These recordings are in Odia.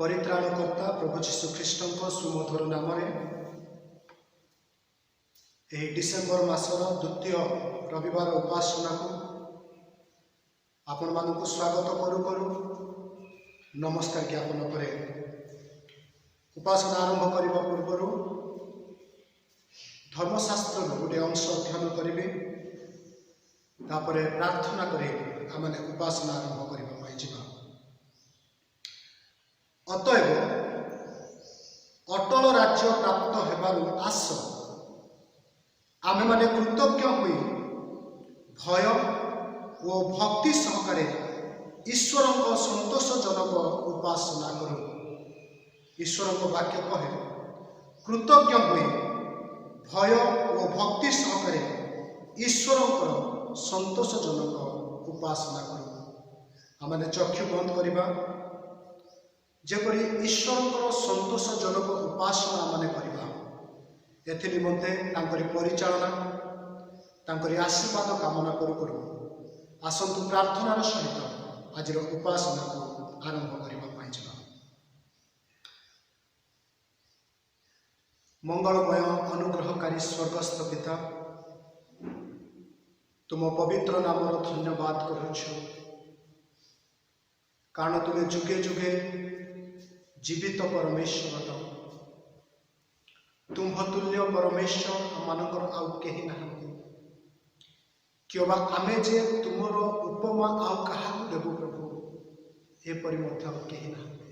परित्राणकर्ता प्रभु जीशुख्रीष्ट सुमधुर नाम डिसेम्बर मासर द्वितीय रविवार उपासना को आपण मानक स्वागत करू करू नमस्कार ज्ञापन करे। उपासना आरंभ करने पूर्व धर्मशास्त्र गोटे अंश अध्ययन करेंगे, प्रार्थना करें आम उपासना आरंभ करने। अतएव अटल राज्य प्राप्त हेबारु आस आमे माने कृतज्ञ होई भय और भक्ति सहकारे ईश्वर संतोषजनक उपासना करूँ। ईश्वर वाक्य कहे कृतज्ञ होई भय और भक्ति सहकारे ईश्वर संतोषजनक उपासना करूँ। आम चक्षु बंद करवा जेपरी ईश्वर संतोषजनक उपासना माने करवा एथि निमंते तांकरी परिचालना तांकरी आशीर्वाद कामना करू करू आसंतु प्रार्थनार सहित आज उपासना को आरंभ करने। मंगलमय अनुग्रहकारी स्वर्गस्थ पिता, तुम पवित्र नामर धन्यवाद करुछु, कारण तुम्हें जुगे जुगे जीवित परमेश्वर, तुम तुल्य परमेश्वर आमनकर आउ केही नाहंती। क्यों आमे जे तुमर उपमा आउ कहाकु देबु प्रभु, एपरि मध्य आउ केही नाहंती।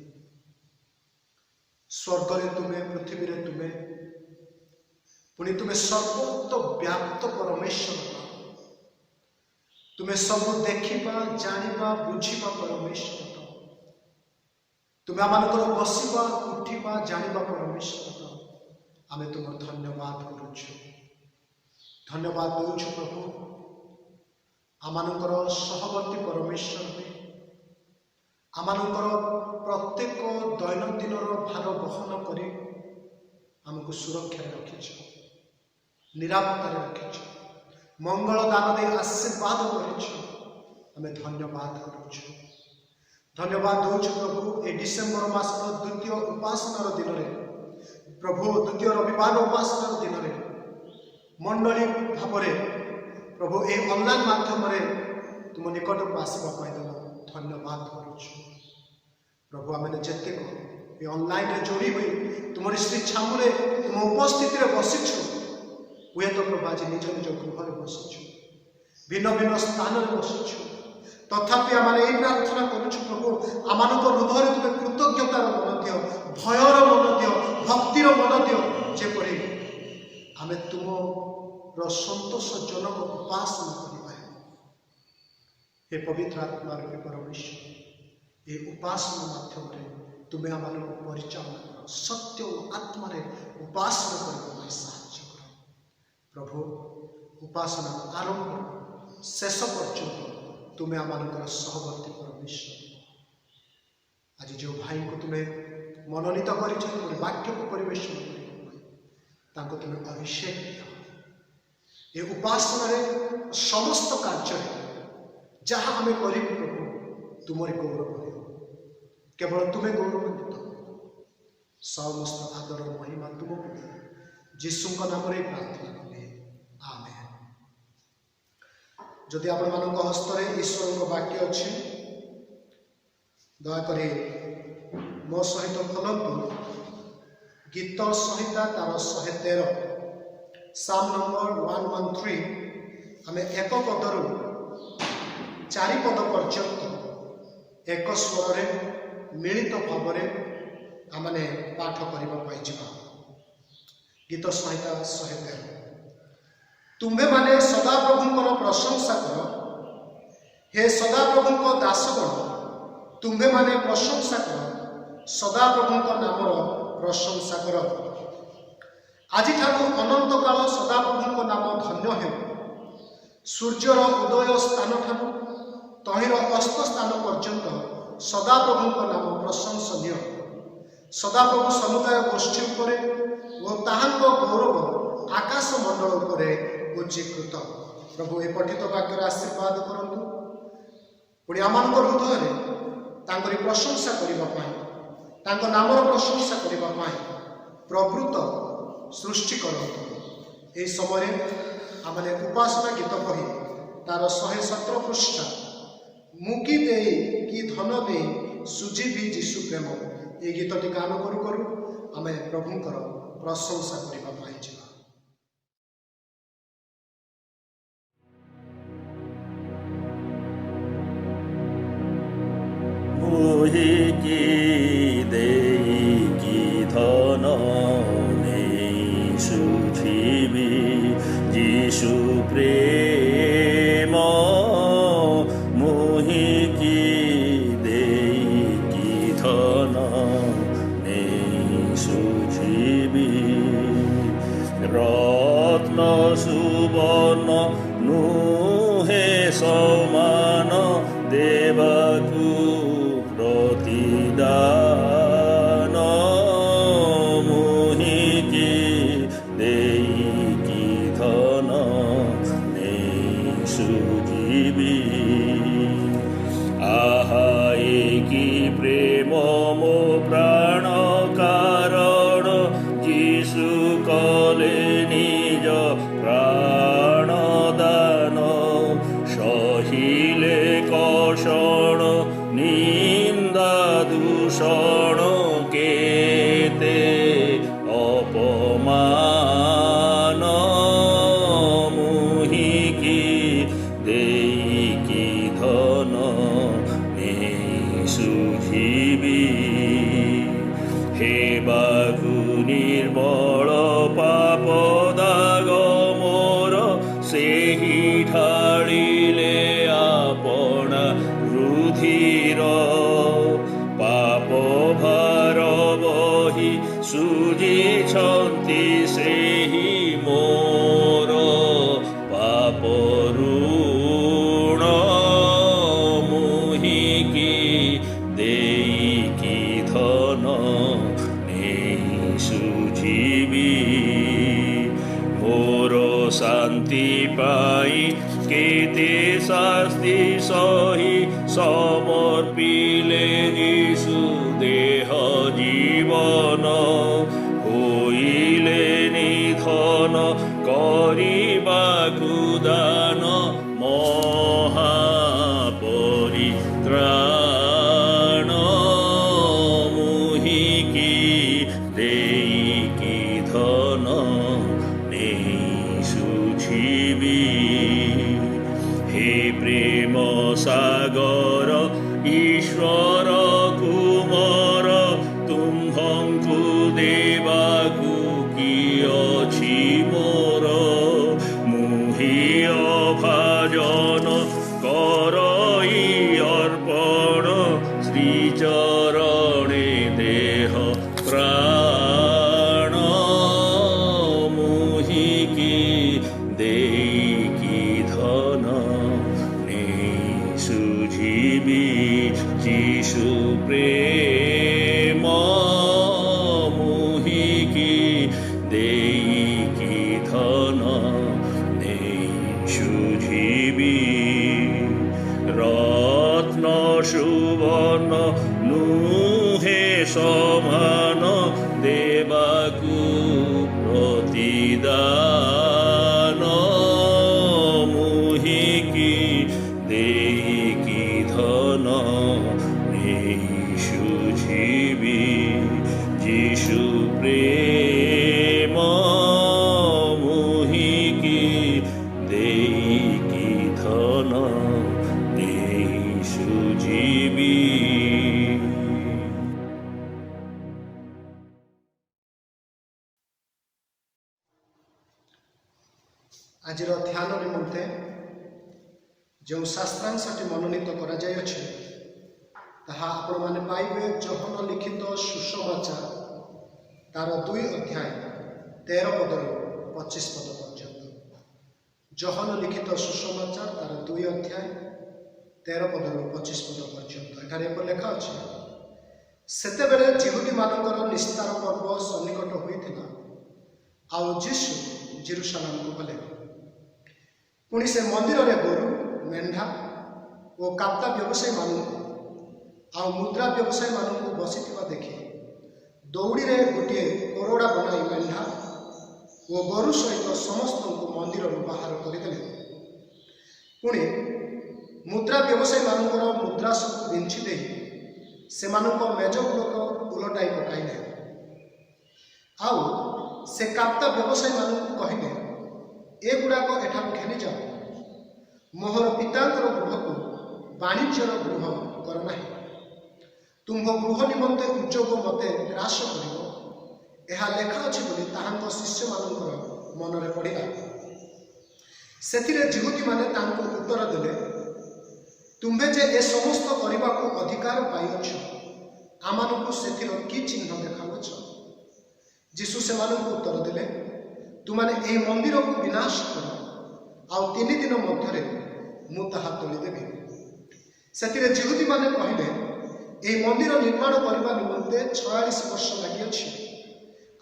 स्वर्ग रे तुमे, पृथ्वी रे तुमे, पुणी तुमे सर्वत्र व्याप्त परमेश्वर, तुमे सब देखिबा जानिबा बुझिबा परमेश्वर, तुमे आमनकर बसिबा उठिबा जानिबा परमेश्वर। आमे तुम धन्यवाद करुछु, धन्यवाद दउछु प्रभु आमनकर सहवर्ती परमेश्वर हुए आमनकर प्रत्येक दैनंदिन भार बहन करी आमको सुरक्षा रखिछ, निरापत्ता रखिछ, मंगल दान दे आशीर्वाद करिछ। आमे धन्यवाद करुछु, धन्यवाद दउछु प्रभु ए डिसेम्बर मास द्वितीय उपासनार दिन रे प्रभु द्वितीय रविवार उपासनार दिन रे मंडली भाव प्रभु ए ऑनलाइन माध्यम रे तुम निकट को आसवा धन्यवाद करुछु प्रभु। आम जेते ये ऑनलाइन रे जोड़ी हुई तुम श्री छामुरे तुम उपस्थिति रे बसिछु, हुए तो प्रभु आज निज निज गृह बसिछु, भिन्न भिन्न स्थान रे बसिछु, तथापि आम प्रार्थना करुछु प्रभु आमान हृदय तुम कृतज्ञतार मन दियो, भयर मन दियो, भक्तिर मन दियो, जेपरी आमे तुम संतोषजनक उपासना करिबा। हे पवित्र आत्मा रूपी परमेश्वर, ये उपासना माध्यम तुम्हें आम परिचालन कर, सत्य और आत्मा उपासना करने साहाय्य कर प्रभु। उपासना आरंभ शेष पर्यंत तुम्हें आमनकर सहवर्ती परमेश्वर। आज जो भाई को तुम्हें मनोनीत कर वाक्य को परिवेशन कर तुम्हें अभिषेक दिया। ये उपासना समस्त कार्य जहाँ आम करूँ प्रभु तुमरी गौरव दियो, केवल तुम्हें गौरवान्वित। समस्त आदर महिमा तुमको जीशु नाम प्रार्थना कले आमेन। जदि आपण मानक हस्तरे ईश्वर वाक्य अच्छे दयाकोरी मो सहित खोलतु गीत संहिता तार 113 साम नंबर 113 आम एक पदरु 4 पद पर्यंत एक स्वर मिलित भाव आमने पाठ करने जा। गीत संहिता 113। तुम्भे माने सदाप्रभुंकर प्रशंसा कर, हे सदाप्रभुंक दासगण, तुम्भे माने प्रशंसा कर, सदाप्रभुंक नामर प्रशंसा कर। आज ठाकु अनंत काल सदाप्रभुंक नाम धन्य हे। सूर्यर उदय स्थान ठाकु तहिर अस्त स्थान पर्यंत सदाप्रभुंक नाम प्रशंसनीय। सदाप्रभु समुदाय गोष्ठी उपरे और ताहांक गौरव आकाश मंडल उपरे उच्चीकृत। प्रभु ए पठित वाक्यर आशीर्वाद करंतु, पुणी आम हृदय प्रशंसा करने ତାଙ୍କ ନାମର ପ୍ରଶଂସା କରିବା ପାଇଁ ପ୍ରବୃତ୍ତ ସୃଷ୍ଟି କରନ୍ତୁ। ଏହି ସମୟରେ ଆମେ ଉପାସନା ଗୀତ ପଢ଼ି ତାର 117 ପୃଷ୍ଠା ମୁକି ଦେଇ କି ଧନ ଦେଇ ସୁଜିବି ଯୀଶୁ ପ୍ରେମ, এই ଗୀତଟି ଗାନ କରୁ କରୁ ଆମେ ପ୍ରଭୁଙ୍କର ପ୍ରଶଂସା କରିବା ପାଇଁ ଯିବା। মুহিকি দেইকি ধন নেই সুঝিবি যিশু প্রেম, মুহিকি দেইকি ধন নেই সুঝিবি। রত্ন সুবর্ণ নুহে সমান দেবাকু প্রতিদান, মুহিকি দেইকি ধন নেই সুজীবি। আহা কি প্রেম মো প্রাণ কারণ, যিশু কলে নিজ প্রাণ দান, সহিলে কষণ নিন্দা দূষণ কেতে অপমান, মুহিকি দেইকি ধন নেই সুঝিবি। হে বাগু নির্মল পাপ দাগ মোর, ସେହି ଢାଳିଲେ ଆପଣା ରୁଧିର, ପାପ ଭାର ବହି ସୁଜିଛନ୍ତି ସେହି ମୋର ପାପ ଋଣ, ମୁହିକି ଦେଇକି ଧନ ନେଇ ସୁଝିବି। ମୋର ଶାନ୍ତି ପାଇଁ କେତେ ଶାସ୍ତି ସହି ସମର୍ପିଲେ ଯୀଶୁ ଦେହ ଜୀବନ, ହୋଇଲେ ନିଧନ କରିବାକୁ ଦାନ ମହାପରିତ୍ରାଣ, ମୁହିକି ଦେଇକି ଧନ ନେଇ ସୁଝିବି। হে প্রেম সাগর ঈশ্বর কুমর, তুম্ভଙ୍କୁ দেବାକୁ কি ଅଛି ମୋର, মুহি অভাজন করই অর্পণ, শ্রীচরণে দেহ প্রাণ, মুহিকি ଦେଇକି ଧନ ନେଇ ସୁଝିବି। ଯୀଶୁ ପ୍ରେମ, ମୁହିକି ଦେଇକି ଧନ ନେଇ ସୁଝିବି। ରତ୍ନ ସୁବର୍ଣ୍ଣ ନୁହେଁ ସମାନ ଦେବାକୁ ପ୍ରତିଦାନ, ମୁହିକି ଦେଇକି ଧନ ନେଇ ସୁଝିବି। ଯୀଶୁ ପ୍ରେମ, ମୁହିକି ଦେଇକି ଧନ ନେଇ ସୁଝିବି। ଆଜିର ଧ୍ୟାନ ନିମନ୍ତେ ଯେଉଁ ଶାସ୍ତ୍ରାଂଶଟି ମନୋନୀତ କରାଯାଇଅଛି ତାହା ଆପଣମାନେ ପାଇବେ ଯୋହନ ଲିଖିତ ସୁସମାଚାର ତାର 2 ଅଧ୍ୟାୟ 13 ପଦରୁ 25 ପଦ ପର୍ଯ୍ୟନ୍ତ। ଯୋହନ ଲିଖିତ ସୁସମାଚାର ତାର 2 ଅଧ୍ୟାୟ 13 ପଦରୁ 25 ପଦ ପର୍ଯ୍ୟନ୍ତ। ଏଠାରେ ଏପରି ଲେଖା ଅଛି, ସେତେବେଳେ ଯିହୁଦୀମାନଙ୍କର ନିସ୍ତାର ପର୍ବ ସନ୍ନିକଟ ହୋଇଥିଲା, ଆଉ ଯୀଶୁ ଜେରୁସାଲେମକୁ ଗଲେ। ପୁଣି ସେ ମନ୍ଦିରରେ ଗୋରୁ, ମେଣ୍ଢା ଓ କାପ୍ତା ବ୍ୟବସାୟୀମାନଙ୍କୁ ଆଉ ମୁଦ୍ରା ବ୍ୟବସାୟୀମାନଙ୍କୁ ବସିଥିବା ଦେଖି ଦଉଡ଼ିରେ ଗୋଟିଏ କୋରଡ଼ା ବନାଇ ମେଣ୍ଢା ଓ ଗୋରୁ ସହିତ ସମସ୍ତଙ୍କୁ ମନ୍ଦିରରୁ ବାହାର କରିଦେଲେ। ପୁଣି ମୁଦ୍ରା ବ୍ୟବସାୟୀମାନଙ୍କର ମୁଦ୍ରା ସବୁ ବିଞ୍ଚି ଦେଇ ସେମାନଙ୍କ ମେଜଗୁଡ଼ିକ ଓଲଟାଇ ପକାଇଲେ। ଆଉ ସେ କାପ୍ତା ବ୍ୟବସାୟୀମାନଙ୍କୁ କହିଲେ, ଏଗୁଡ଼ାକ ଏଠାରୁ ଘେନିଯାଅ, ମୋହର ପିତାଙ୍କର ଗୃହକୁ ବାଣିଜ୍ୟର ଗୃହ କର ନାହିଁ। ତୁମ୍ଭ ଗୃହ ନିମନ୍ତେ ଉଦ୍ଯୋଗ ମୋତେ ଗ୍ରାସ କରିବ, ଏହା ଲେଖା ଅଛି ବୋଲି ତାହାଙ୍କ ଶିଷ୍ୟମାନଙ୍କର ମନରେ ପଡ଼ିଲା। ସେଥିରେ ଯିହୁଦୀମାନେ ତାଙ୍କୁ ଉତ୍ତର ଦେଲେ, ତୁମ୍ଭେ ଯେ ଏ ସମସ୍ତ କରିବାକୁ ଅଧିକାର ପାଇଅଛ, ଆମମାନଙ୍କୁ ସେଥିର କି ଚିହ୍ନ ଦେଖାଉଛ? ଯୀଶୁ ସେମାନଙ୍କୁ ଉତ୍ତର ଦେଲେ, ତୁମାନେ ଏହି ମନ୍ଦିରକୁ ବିନାଶ କର, ଆଉ 3 ଦିନ ମଧ୍ୟରେ ମୁଁ ତାହା ତୋଳିଦେବି। ସେଥିରେ ଯିହୁଦୀମାନେ କହିଲେ, ଏହି ମନ୍ଦିର ନିର୍ମାଣ କରିବା ନିମନ୍ତେ 46 ବର୍ଷ ଲାଗିଅଛି,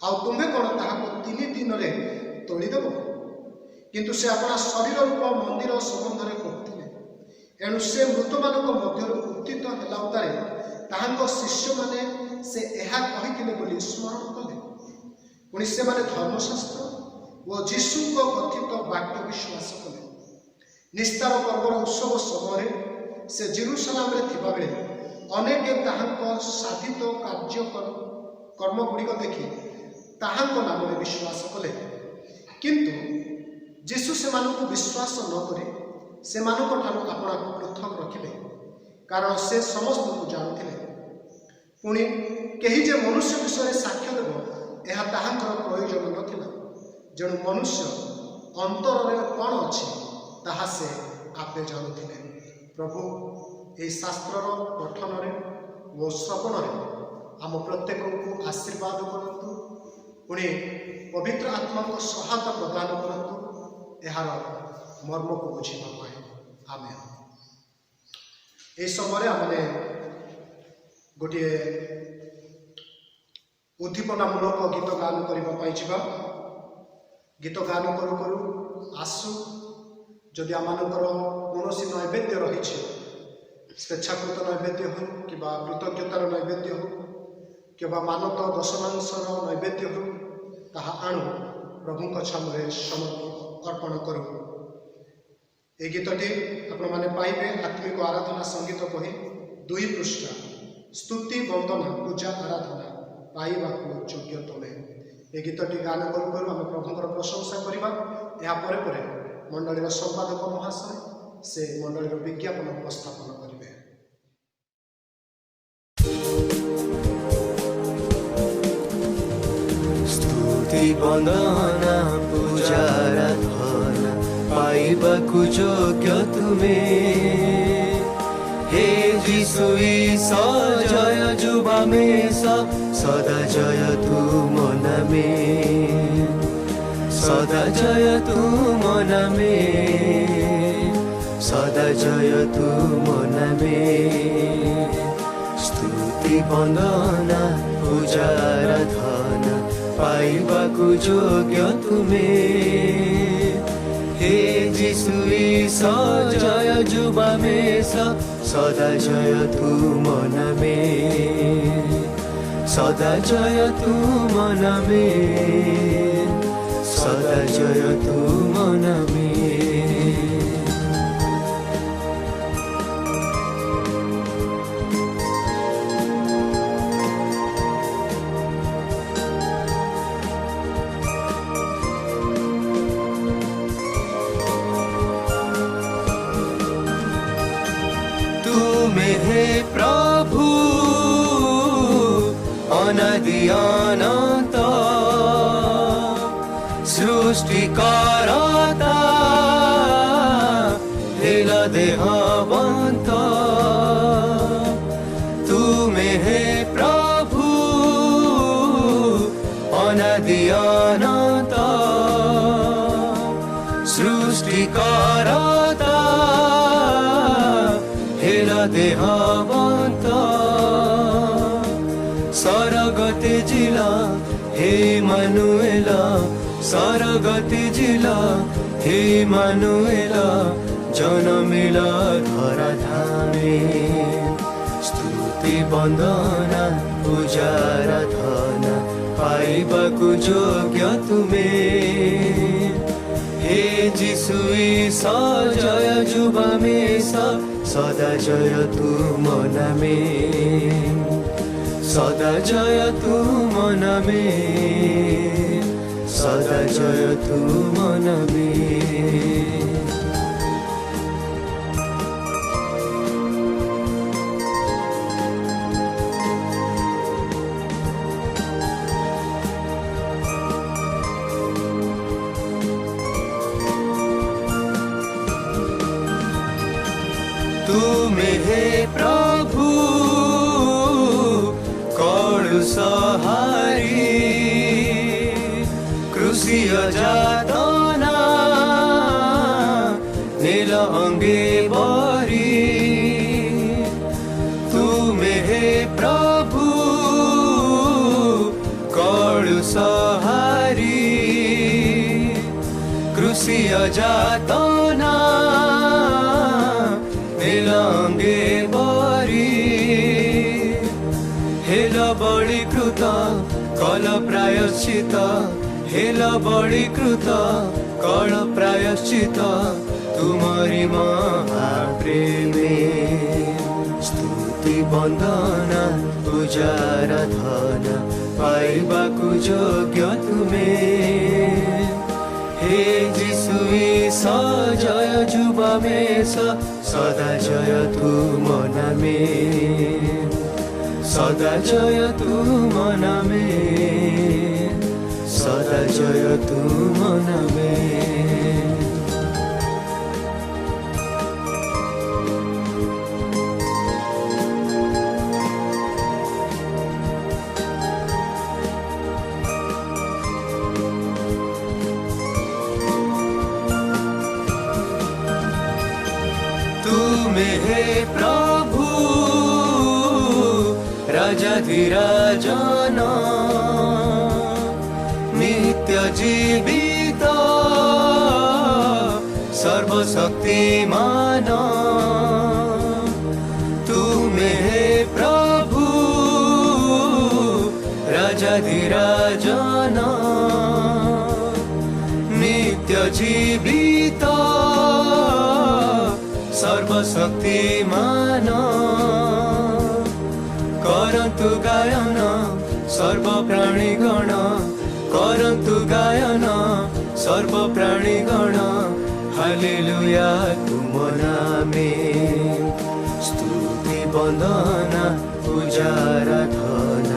ଆଉ ତୁମ୍ଭେ କ'ଣ ତାହାକୁ 3 ଦିନରେ ତୋଳିଦେବ? କିନ୍ତୁ ସେ ଆପଣା ଶରୀର ରୂପ ମନ୍ଦିର ସମ୍ବନ୍ଧରେ କହୁଥିଲେ। ଏଣୁ ସେ ମୃତମାନଙ୍କ ମଧ୍ୟରୁ ଉତ୍ଥିତ ହେଲା ଉତ୍ତାରେ ତାହାଙ୍କ ଶିଷ୍ୟମାନେ ସେ ଏହା କହିଥିଲେ ବୋଲି ସ୍ମରଣ କଲେ। ପୁଣି ସେମାନେ ଧର୍ମଶାସ୍ତ୍ର ଓ ଯୀଶୁଙ୍କ କଥିତ ବାକ୍ୟ ବିଶ୍ୱାସ କଲେ। ନିସ୍ତାର ପର୍ବର ଉତ୍ସବ ସମୟରେ ସେ ଜେରୁସାଲେମରେ ଥିବାବେଳେ ଅନେକ ତାହାଙ୍କ ସାଧିତ କର୍ମଗୁଡ଼ିକ ଦେଖି ତାହାଙ୍କ ନାମରେ ବିଶ୍ୱାସ କଲେ। କିନ୍ତୁ ଯୀଶୁ ସେମାନଙ୍କୁ ବିଶ୍ୱାସ ନ କରି ସେମାନଙ୍କ ଠାରୁ ଆପଣାକୁ ପୃଥକ ରଖିଲେ, କାରଣ ସେ ସମସ୍ତଙ୍କୁ ଜାଣୁଥିଲେ। ପୁଣି କେହି ଯେ ମନୁଷ୍ୟ ବିଷୟରେ ସାକ୍ଷ୍ୟ ଦେବ, ଏହା ତାହାଙ୍କର ପ୍ରୟୋଜନ ନଥିଲା, ଯେଣୁ ମନୁଷ୍ୟ ଅନ୍ତରରେ କ'ଣ ଅଛି ତାହା ସେ ଆପେ ଜାଣୁଥିଲେ। ପ୍ରଭୁ ଏହି ଶାସ୍ତ୍ରର ପଠନରେ ଓ ଶ୍ରବଣରେ ଆମ ପ୍ରତ୍ୟେକଙ୍କୁ ଆଶୀର୍ବାଦ କରନ୍ତୁ। ପୁଣି ପବିତ୍ର ଆତ୍ମାଙ୍କ ସହାୟତା ପ୍ରଦାନ କରନ୍ତୁ ଏହାର ମର୍ମକୁ ବୁଝିବା ପାଇଁ। ଆମେନ୍। ଏହି ସମୟରେ ଆମେ ଗୋଟିଏ ଉଦ୍ଦୀପନାମୂଳକ ଗୀତ ଗାନ କରିବା ପାଇଁ ଯିବା। ଗୀତ ଗାନ କରୁ କରୁ ଆସୁ, ଯଦି ଆମମାନଙ୍କର କୌଣସି ନୈବେଦ୍ୟ ରହିଛି, ସ୍ୱେଚ୍ଛାକୃତ ନୈବେଦ୍ୟ ହେଉ କିମ୍ବା କୃତଜ୍ଞତାର ନୈବେଦ୍ୟ ହେଉ କିମ୍ବା ମାନତ ଦଶମାଂଶର ନୈବେଦ୍ୟ ହେଉ, ତାହା ଆଣୁ ପ୍ରଭୁଙ୍କ ସାମୁରେ ଅର୍ପଣ କରୁ। ଏହି ଗୀତଟି ଆପଣମାନେ ପାଇବେ ଆତ୍ମିକ ଆରାଧନା ସଙ୍ଗୀତ ବହି 2 ପୃଷ୍ଠା, ସ୍ତୁତି ବନ୍ଦନା ପୂଜା ଆରାଧନା ପାଇବାକୁ ଯୋଗ୍ୟ ତମେ। ଏହି ଗୀତଟି ଗାନ କରୁ କରୁ ଆମେ ପ୍ରଭୁଙ୍କର ପ୍ରଶଂସା କରିବା। ଏହା ପରେ ପରେ ମଣ୍ଡଳୀର ସମ୍ପାଦକ ମହାଶୟ ସେ ମଣ୍ଡଳୀର ବିଜ୍ଞାପନ ଉପସ୍ଥାପନ କରିବେ। स्तुति वंदना पूजा आराधना पाइबाकु योग्य तुमे, हे यीशु ईसा जय जुबामेश सदा जय तू मनामे, सदा जय तू मनामे, सदा जय तू मनामे। स्तुति वंदना पूजा आराधना पाइबाकु योग्य तुमे, हे यीशु ईसा जय जुबामेश सदा जय तू मनामे, सदा जय तू मनामे, सदा जय तू मनामे। हे प्रभु अनादि अनंत सृष्टिकर्ता लील देहवंत, तुमे हे प्रभु अनादि अनंत सृष्टिकर्ता देहवंत। सरगते जिला हे मानुएला, सरगते जिला हे मानुएला जन्मिला धरा धामे। स्तुति वंदना ପୂଜାର ଧନ ପାଇବାକୁ ଯୋଗ୍ୟ ତୁମେ। हे जिसु ईसा जय जुबामेशा सदा जय तू मना में, सदा जय तू मना में, सदा जय तू मना में। तुमे हे प्रभु कळु सहारी, क्रुसिय जातना नील अंगे बरी। तुमे हे प्रभु कळु सहारी, क्रुसिय जातना नीलांगे बरी। हेल बळीकृत कल प्रायश्चित, हेल बळीकृत कल प्रायश्चित तुमरी महाप्रेमे। स्तुति वंदना पूजार धन पाइबाकु योग्य तुमे। हे जिसु ईसा जय जुबामेशा सदा जय तू मना में, सदा जय तू मना में, सदा जय तू मना में। तुमे हे प्रभु राजाधिराजन नित्य जीवित सर्वशक्तिमान। तुमे हे प्रभु राजाधिराजन नित्य जीवित सर्वशक्तिमान। करन्तु गायन सर्वप्राणीगण, करन्तु गायन सर्वप्राणीगण हालेलुया तुम नामे। स्तुति वंदना पूजार धन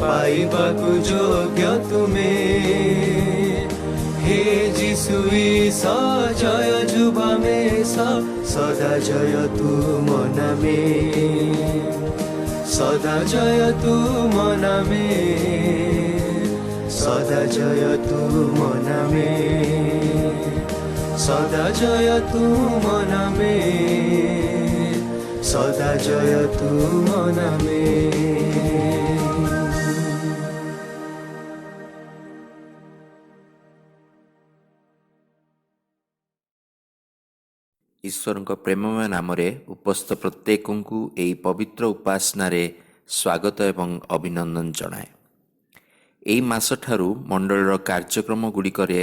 पाइबाकु योग्य तुमे। हे जिसु ईसा जय जुबामेशा सदा जय तू मना में, सदा जय तू मना में, सदा जय तू मना में, सदा जय तू मना में, सदा जय तू मना में। ଈଶ୍ୱରଙ୍କ ପ୍ରେମମୟ ନାମରେ ଉପସ୍ଥିତ ପ୍ରତ୍ୟେକଙ୍କୁ ଏହି ପବିତ୍ର ଉପାସନାରେ ସ୍ୱାଗତ ଏବଂ ଅଭିନନ୍ଦନ ଜଣାଏ। ଏହି ମାସଠାରୁ ମଣ୍ଡଳର କାର୍ଯ୍ୟକ୍ରମ ଗୁଡ଼ିକରେ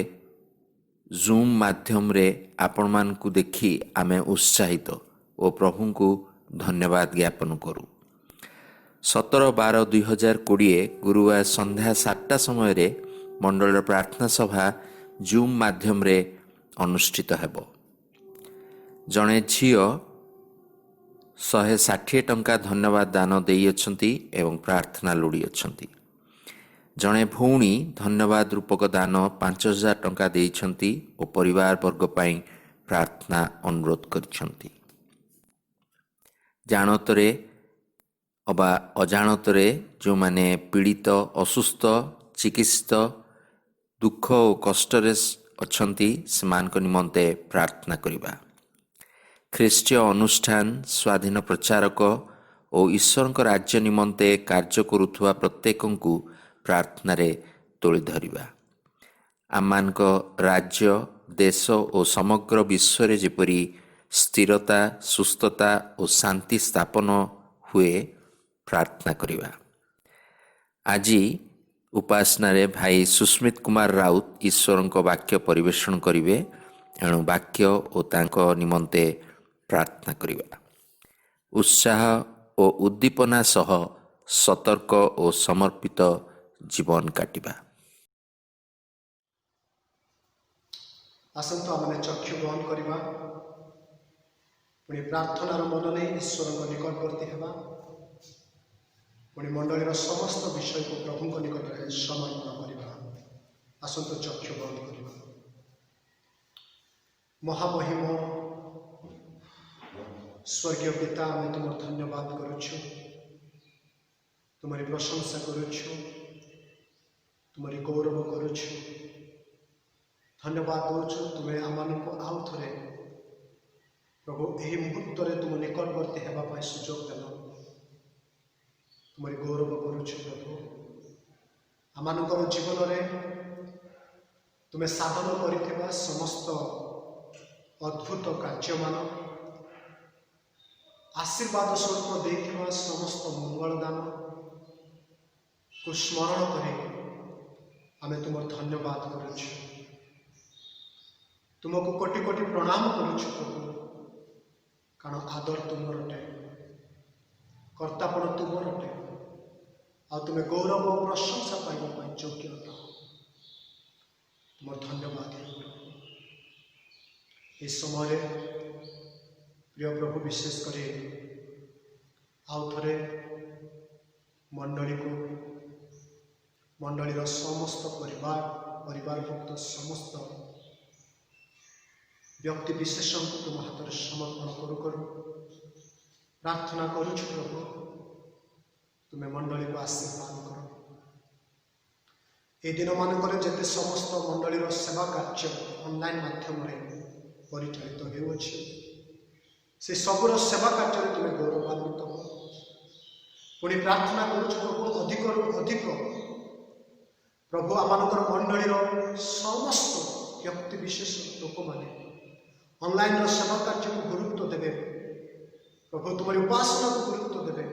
ଜୁମ୍ ମାଧ୍ୟମରେ ଆପଣମାନଙ୍କୁ ଦେଖି ଆମେ ଉତ୍ସାହିତ ଓ ପ୍ରଭୁଙ୍କୁ ଧନ୍ୟବାଦ ଜ୍ଞାପନ କରୁ। 17/12/2020 ଗୁରୁବାର ସନ୍ଧ୍ୟା 7ଟା ସମୟରେ ମଣ୍ଡଳର ପ୍ରାର୍ଥନା ସଭା ଜୁମ୍ ମାଧ୍ୟମରେ ଅନୁଷ୍ଠିତ ହେବ। ଜଣେ ଝିଅ 160 ଟଙ୍କା ଧନ୍ୟବାଦ ଦାନ ଦେଇଅଛନ୍ତି ଏବଂ ପ୍ରାର୍ଥନା ଲୋଡ଼ି ଅଛନ୍ତି। ଜଣେ ଭଉଣୀ ଧନ୍ୟବାଦ ରୂପକ ଦାନ 5000 ଟଙ୍କା ଦେଇଛନ୍ତି ଓ ପରିବାର ବର୍ଗ ପାଇଁ ପ୍ରାର୍ଥନା ଅନୁରୋଧ କରିଛନ୍ତି। ଜାଣତରେ ଅବା ଅଜାଣତରେ ଯେଉଁମାନେ ପୀଡ଼ିତ, ଅସୁସ୍ଥ, ଚିକିତ୍ସିତ, ଦୁଃଖ ଓ କଷ୍ଟରେ ଅଛନ୍ତି ସେମାନଙ୍କ ନିମନ୍ତେ ପ୍ରାର୍ଥନା କରିବା। ଖ୍ରୀଷ୍ଟୀୟ ଅନୁଷ୍ଠାନ, ସ୍ୱାଧୀନ ପ୍ରଚାରକ ଓ ଈଶ୍ୱରଙ୍କ ରାଜ୍ୟ ନିମନ୍ତେ କାର୍ଯ୍ୟ କରୁଥିବା ପ୍ରତ୍ୟେକଙ୍କୁ ପ୍ରାର୍ଥନାରେ ତୋଳି ଧରିବା। ଆମମାନଙ୍କ ରାଜ୍ୟ, ଦେଶ ଓ ସମଗ୍ର ବିଶ୍ୱରେ ଯେପରି ସ୍ଥିରତା, ସୁସ୍ଥତା ଓ ଶାନ୍ତି ସ୍ଥାପନ ହୁଏ ପ୍ରାର୍ଥନା କରିବା। ଆଜି ଉପାସନାରେ ଭାଇ ସୁସ୍ମିତ କୁମାର ରାଉତ ଈଶ୍ୱରଙ୍କ ବାକ୍ୟ ପରିବେଷଣ କରିବେ। ଏଣୁ ବାକ୍ୟ ଓ ତାଙ୍କ ନିମନ୍ତେ ପ୍ରାର୍ଥନା କରିବା। ଉତ୍ସାହ ଓ ଉଦ୍ଦୀପନା ସହ ସତର୍କ ଓ ସମର୍ପିତ ଜୀବନ କାଟିବା। ଆସନ୍ତୁ ଆମେ ଚକ୍ଷୁ ବନ୍ଦ କରିବା, ପୁଣି ପ୍ରାର୍ଥନାର ମନ ନେଇ ଈଶ୍ୱରଙ୍କ ନିକଟବର୍ତ୍ତୀ ହେବା। ପୁଣି ମଣ୍ଡଳୀର ସମସ୍ତ ବିଷୟକୁ ପ୍ରଭୁଙ୍କ ନିକଟରେ ସମର୍ପଣ କରିବା। ଆସନ୍ତୁ ଚକ୍ଷୁ ବନ୍ଦ କରିବା। ମହାମହିମ ସ୍ୱର୍ଗୀୟ ପିତା, ଆମେ ତୁମର ଧନ୍ୟବାଦ କରୁଛୁ, ତୁମରି ପ୍ରଶଂସା କରୁଛୁ, ତୁମରି ଗୌରବ କରୁଛୁ। ଧନ୍ୟବାଦ ଦେଉଛୁ, ତୁମେ ଆମମାନଙ୍କୁ ଆଉ ଥରେ ପ୍ରଭୁ ଏହି ମୁହୂର୍ତ୍ତରେ ତୁମ ନିକଟବର୍ତ୍ତୀ ହେବା ପାଇଁ ସୁଯୋଗ ଦେଲ। ତୁମରି ଗୌରବ କରୁଛୁ ପ୍ରଭୁ। ଆମମାନଙ୍କର ଜୀବନରେ ତୁମେ ସାଧନ କରିଥିବା ସମସ୍ତ ଅଦ୍ଭୁତ କାର୍ଯ୍ୟମାନ, ଆଶୀର୍ବାଦ ସ୍ୱରୂପ ଦେଇଥିବା ସମସ୍ତ ମଙ୍ଗଳଦାନକୁ ସ୍ମରଣ କରି ଆମେ ତୁମର ଧନ୍ୟବାଦ କରୁଛୁ। ତୁମକୁ କୋଟି କୋଟି ପ୍ରଣାମ କରୁଛୁ ପ୍ରଭୁ, କାରଣ ଆଦର ତୁମର ଅଟେ, କର୍ତ୍ତାପଣ ତୁମର ଅଟେ, ଆଉ ତୁମେ ଗୌରବ ଓ ପ୍ରଶଂସା ପାଇବା ପାଇଁ ଯୋଗ୍ୟ ଅଟ। ତୁମର ଧନ୍ୟବାଦ। ଏହି ସମୟରେ ପ୍ରିୟ ପ୍ରଭୁ, ବିଶେଷ କରି ଆଉ ଥରେ ମଣ୍ଡଳୀର ସମସ୍ତ ପରିବାରଭୁକ୍ତ ସମସ୍ତ ବ୍ୟକ୍ତି ବିଶେଷଙ୍କୁ ତୁମ ହାତରେ ସମର୍ପଣ କରୁ ପ୍ରାର୍ଥନା କରୁଛୁ ପ୍ରଭୁ, ତୁମେ ମଣ୍ଡଳୀକୁ ଆଶୀର୍ବାଦ କର। এই ଦିନମାନଙ୍କରେ ଯେତେ ସମସ୍ତ ମଣ୍ଡଳୀର ସେବା କାର୍ଯ୍ୟ ଅନଲାଇନ୍ ମାଧ୍ୟମରେ ପରିଚାଳିତ ହେଉଅଛି, ସେ ସବୁର ସେବା କାର୍ଯ୍ୟରେ ତୁମେ ଗୌରବାନ୍ୱିତ ହୁଅ। ପୁଣି ପ୍ରାର୍ଥନା କରୁଛୁ ପ୍ରଭୁ, ଅଧିକରୁ ଅଧିକ ପ୍ରଭୁ ଆମମାନଙ୍କର ମଣ୍ଡଳୀର ସମସ୍ତ ବ୍ୟକ୍ତି ବିଶେଷ ଲୋକମାନେ ଅନଲାଇନ୍ର ସେବା କାର୍ଯ୍ୟକୁ ଗୁରୁତ୍ୱ ଦେବେ ପ୍ରଭୁ, ତୁମରି ଉପାସନାକୁ ଗୁରୁତ୍ୱ ଦେବେ,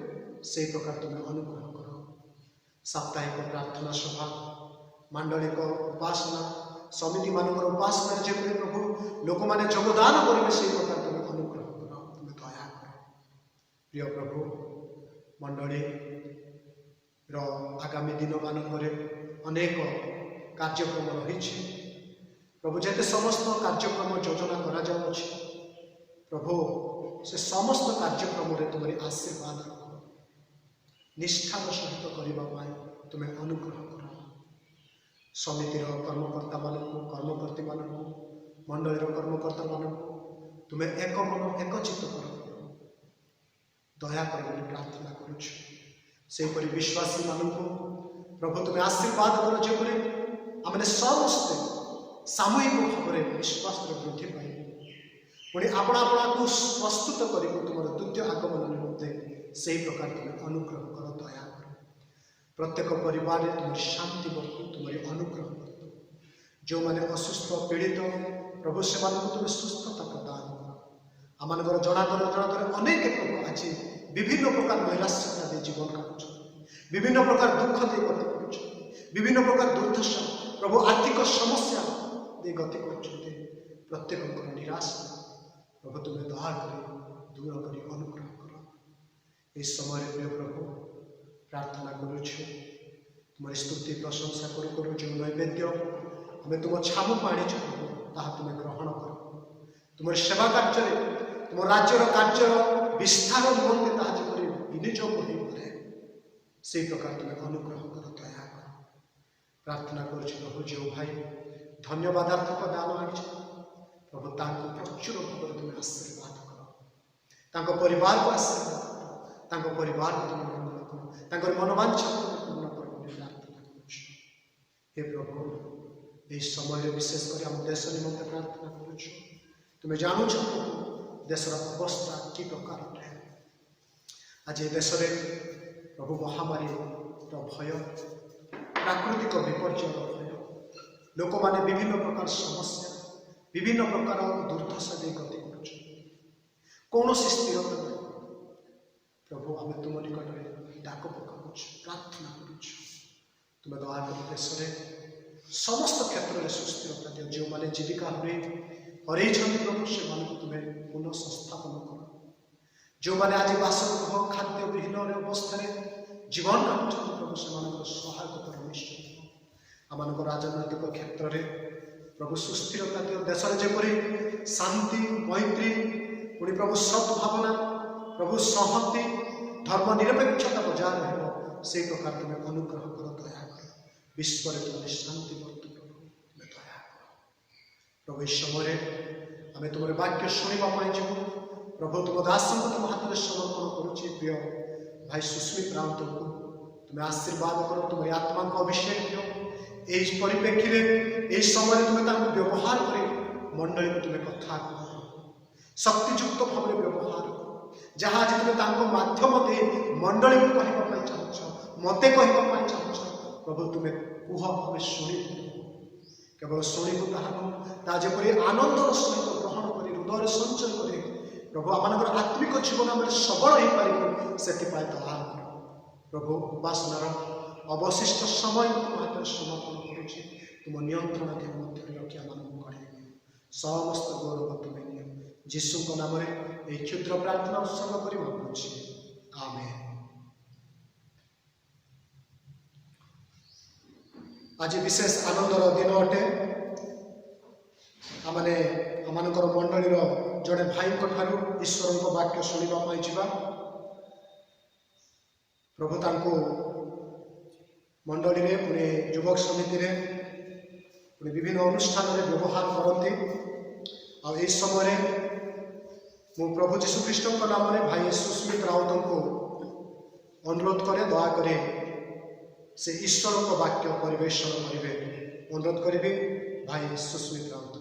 ସେହି ପ୍ରକାର ତୁମେ ଅନୁଗ୍ରହ କର। ସାପ୍ତାହିକ ପ୍ରାର୍ଥନା ସଭା, ମାଣ୍ଡଳିକ ଉପାସନା ସମିତିମାନଙ୍କର ଉପାସନାରେ ଯେପରି ପ୍ରଭୁ ଲୋକମାନେ ଯୋଗଦାନ କରିବେ, ସେହି ପ୍ରକାର ତୁମେ ଅନୁଗ୍ରହ କର, ତୁମେ ଦୟା କର। ପ୍ରିୟ ପ୍ରଭୁ, ମଣ୍ଡଳୀର ଆଗାମୀ ଦିନମାନଙ୍କରେ ଅନେକ କାର୍ଯ୍ୟକ୍ରମ ରହିଛି ପ୍ରଭୁ। ଯେତେ ସମସ୍ତ କାର୍ଯ୍ୟକ୍ରମ ଯୋଜନା କରାଯାଉଅଛି ପ୍ରଭୁ, ସେ ସମସ୍ତ କାର୍ଯ୍ୟକ୍ରମରେ ତୁମରି ଆଶୀର୍ବାଦ ରଖ। ନିଷ୍ଠାର ସହିତ କରିବା ପାଇଁ ତୁମେ ଅନୁଗ୍ରହ କର। ସମିତିର କର୍ମକର୍ତ୍ତୀମାନଙ୍କୁ, ମଣ୍ଡଳୀର କର୍ମକର୍ତ୍ତାମାନଙ୍କୁ ତୁମେ ଏକ ମନ ଏକଚିତ କର, ଦୟାକର ବୋଲି ପ୍ରାର୍ଥନା କରୁଛୁ। ସେହିପରି ବିଶ୍ୱାସୀମାନଙ୍କୁ ପ୍ରଭୁ ତୁମେ ଆଶୀର୍ବାଦ କର, ଯେପରି ଆମେ ସମସ୍ତେ ସାମୂହିକ ଭାବରେ ବିଶ୍ୱାସରେ ବୃଦ୍ଧି ପାଇବୁ, ପୁଣି ଆପଣାକୁ ପ୍ରସ୍ତୁତ କରିବୁ ତୁମର ଦ୍ୱିତୀୟ ଆଗମନ ନିମନ୍ତେ। ସେହି ପ୍ରକାର ତୁମେ ଅନୁଗ୍ରହ କର, ଦୟା କର। ପ୍ରତ୍ୟେକ ପରିବାରରେ ତୁମର ଶାନ୍ତି ବର୍ତ୍ତୁ, ତୁମରି ଅନୁଗ୍ରହ ବର୍ତ୍ତୁ। ଯେଉଁମାନେ ଅସୁସ୍ଥ ପୀଡ଼ିତ ପ୍ରଭୁ, ସେମାନଙ୍କୁ ତୁମେ ସୁସ୍ଥତା ପ୍ରଦାନ କର। ଆମମାନଙ୍କର ଜଣାତରେ ଅନେକ ଲୋକ ଆଜି ବିଭିନ୍ନ ପ୍ରକାର ନୈରାଶ୍ୟତା ଦେଇ ଜୀବନ କାଟୁଛନ୍ତି, ବିଭିନ୍ନ ପ୍ରକାର ଦୁଃଖ ଦେଇ ଗତି କରୁଛନ୍ତି, ବିଭିନ୍ନ ପ୍ରକାର ଦୁର୍ଦ୍ଦଶା ପ୍ରଭୁ ଆର୍ଥିକ ସମସ୍ୟା ଦେଇ ଗତି କରୁଛନ୍ତି। ପ୍ରତ୍ୟେକଙ୍କର ନିରାଶ ପ୍ରଭୁ ତୁମେ ଦୟାକରି ଦୂର କରି ଅନୁଗ୍ରହ କର। ଏହି ସମୟରେ ପ୍ରିୟ ପ୍ରଭୁ ପ୍ରାର୍ଥନା କରୁଛୁ, ତୁମର ସ୍ତୁତି ପ୍ରଶଂସା କରୁ ଯେଉଁ ନୈବେଦ୍ୟ ଆମେ ତୁମ ଛାମୁକୁ ଆଣିଛୁ ପ୍ରଭୁ, ତାହା ତୁମେ ଗ୍ରହଣ କର। ତୁମର ସେବା କାର୍ଯ୍ୟରେ, ତୁମ ରାଜ୍ୟର କାର୍ଯ୍ୟର ବିସ୍ତାର ନିମନ୍ତେ ତାହା ଯେପରି ବିନିଯୋଗ ହୋଇପାରେ, ସେହି ପ୍ରକାର ତୁମେ ଅନୁଗ୍ରହ କର, ଦୟା କର। ପ୍ରାର୍ଥନା କରୁଛୁ ପ୍ରଭୁ, ଯେଉଁ ଭାଇ ଧନ୍ୟବାଦାର୍ଥକ ଦାନ ଆଣିଛୁ ପ୍ରଭୁ, ତାଙ୍କୁ ପ୍ରଚୁର ଭାବରେ ତୁମେ ଆଶୀର୍ବାଦ କର। ତାଙ୍କ ପରିବାରକୁ ଆଶୀର୍ବାଦ କର, ତାଙ୍କ ପରିବାରକୁ ତୁମେ ମଙ୍ଗଳ କର, ତାଙ୍କର ମନୋବାଞ୍ଛା ପୂର୍ଣ୍ଣ କର ବୋଲି ପ୍ରାର୍ଥନା କରୁଛୁ। ହେ ପ୍ରଭୁ, ଏହି ସମୟରେ ବିଶେଷ କରି ଆମ ଦେଶ ନିମନ୍ତେ ପ୍ରାର୍ଥନା କରୁଛୁ। ତୁମେ ଜାଣୁଛ ପ୍ରଭୁ ଦେଶର ଅବସ୍ଥା କି ପ୍ରକାର ଅଟେ। ଆଜି ଏ ଦେଶରେ ପ୍ରଭୁ ମହାମାରୀର ଭୟ, ପ୍ରାକୃତିକ ବିପର୍ଯ୍ୟୟର ଭୟ, ଲୋକମାନେ ବିଭିନ୍ନ ପ୍ରକାର ସମସ୍ୟା, ବିଭିନ୍ନ ପ୍ରକାର ଦୁର୍ଦ୍ଦଶା ଦେଇ ଗତି କରୁଛନ୍ତି। କୌଣସି ସ୍ଥିରତା ନାହିଁ ପ୍ରଭୁ, ଆମେ ତୁମ ନିକଟରେ ଡାକ ପକାଉଛୁ, ପ୍ରାର୍ଥନା କରୁଛୁ। ତୁମେ ଦୟାକରି ଦେଶରେ ସମସ୍ତ କ୍ଷେତ୍ରରେ ସୁସ୍ଥିରତା ଦିଅ। ଯେଉଁମାନେ ଜୀବିକା ହରେଇଛନ୍ତି ପ୍ରଭୁ, ସେମାନଙ୍କୁ ତୁମେ ପୁନଃ ସଂସ୍ଥାପନ କର। ଯେଉଁମାନେ ଆଜି ବାସଗୃହ ଖାଦ୍ୟ ବିହୀନରେ ଅବସ୍ଥାରେ ଜୀବନ କାଟୁଛନ୍ତି ପ୍ରଭୁ, ସେମାନଙ୍କର ସହାୟକ କର ନିଶ୍ଚୟ। ଆମମାନଙ୍କ ରାଜନୈତିକ କ୍ଷେତ୍ରରେ ପ୍ରଭୁ ସୁସ୍ଥିରତା ଦିଅ। ଦେଶରେ ଯେପରି ଶାନ୍ତି, ମୈତ୍ରୀ, ପୁଣି ପ୍ରଭୁ ସଦ୍ଭାବନା, ପ୍ରଭୁ ସଂହତି, ଧର୍ମ ନିରପେକ୍ଷତା ବଜାୟ ରହିବ, ସେହି ପ୍ରକାର ତୁମେ ଅନୁଗ୍ରହ କର, ଦୟା କର। ବିଶ୍ୱରେ ତୁମେ ଶାନ୍ତି ବର୍ତ୍ତ ପ୍ରଭୁ, ତୁମେ ଦୟା କର। ପ୍ରଭୁ ଏହି ସମୟରେ ଆମେ ତୁମର ବାକ୍ୟ ଶୁଣିବା ପାଇଁ ଯିବୁ। ପ୍ରଭୁ ତୁମ ଦାସଙ୍କୁ ତୁମ ହାତରେ ସମର୍ପଣ କରୁଛି। ପ୍ରିୟ ଭାଇ ସୁସ୍ମିତ ରାଉତଙ୍କୁ ତୁମେ ଆଶୀର୍ବାଦ କର, ତୁମର ଆତ୍ମାଙ୍କ ଅଭିଷେକ ଦିଅ। ଏହି ପରିପ୍ରେକ୍ଷୀରେ ଏହି ସମୟରେ ତୁମେ ତାଙ୍କୁ ବ୍ୟବହାର କରି ମଣ୍ଡଳୀକୁ ତୁମେ କଥା କୁହ, ଶକ୍ତିଯୁକ୍ତ ଭାବରେ ବ୍ୟବହାର କର। ଯାହା ଆଜି ତୁମେ ତାଙ୍କ ମାଧ୍ୟମ ଦେଇ ମଣ୍ଡଳୀକୁ କହିବା ପାଇଁ ଚାହୁଁଛ, ମୋତେ କହିବା ପାଇଁ ଚାହୁଁଛ, ପ୍ରଭୁ ତୁମେ କୁହ, ଆମେ ଶୁଣିବୁ। କେବଳ ଶୁଣିବୁ ତାହା ନୁହଁ, ତାହା ଯେପରି ଆନନ୍ଦର ସହିତ ଗ୍ରହଣ କରି ହୃଦୟରେ ସଞ୍ଚୟ କରି ପ୍ରଭୁ ଆମମାନଙ୍କର ଆତ୍ମିକ ଜୀବନ ଆମେ ସବଳ ହେଇପାରିବ, ସେଥିପାଇଁ ଦୟା କର। ପ୍ରଭୁ ଉପାସନାର ଅବଶିଷ୍ଟ ସମୟ ତୁମ ହାତରେ ସମର୍ପଣ କରୁଛି। ତୁମ ନିୟନ୍ତ୍ରଣାଧୀନ ମଧ୍ୟରେ ରଖି ଆମମାନଙ୍କୁ ଗଢ଼େଇ ନିଅ। ସମସ୍ତ ଗୌରବ ତୁମେ ନିଅ। ଯୀଶୁଙ୍କ ନାମରେ ଏହି କ୍ଷୁଦ୍ର ପ୍ରାର୍ଥନା ଉତ୍ସର୍ଗ କରି ମାଗୁଛି, ଆମେନ୍। ଆଜି ବିଶେଷ ଆନନ୍ଦର ଦିନ ଅଟେ। ଆମମାନେ ଆମମାନଙ୍କର ମଣ୍ଡଳୀର ଜଣେ ଭାଇଙ୍କ ଠାରୁ ଈଶ୍ୱରଙ୍କ ବାକ୍ୟ ଶୁଣିବା ପାଇଁ ଯିବା। ପ୍ରଭୁ ତାଙ୍କୁ ମଣ୍ଡଳୀରେ, ପୁଣି ଯୁବକ ସମିତିରେ, ପୁଣି ବିଭିନ୍ନ ଅନୁଷ୍ଠାନରେ ବ୍ୟବହାର କରନ୍ତି। ଆଉ ଏହି ସମୟରେ ମୁଁ ପ୍ରଭୁ ଯୀଶୁଖ୍ରୀଷ୍ଟଙ୍କ ନାମରେ ଭାଇ ସୁସ୍ମିତ ରାଉତଙ୍କୁ ଅନୁରୋଧ କରେ, ଦୟାକରି ସେ ଈଶ୍ୱରଙ୍କ ବାକ୍ୟ ପରିବେଷଣ କରିବେ। ଅନୁରୋଧ କରିବି ଭାଇ ସୁସ୍ମିତ ରାଉତ।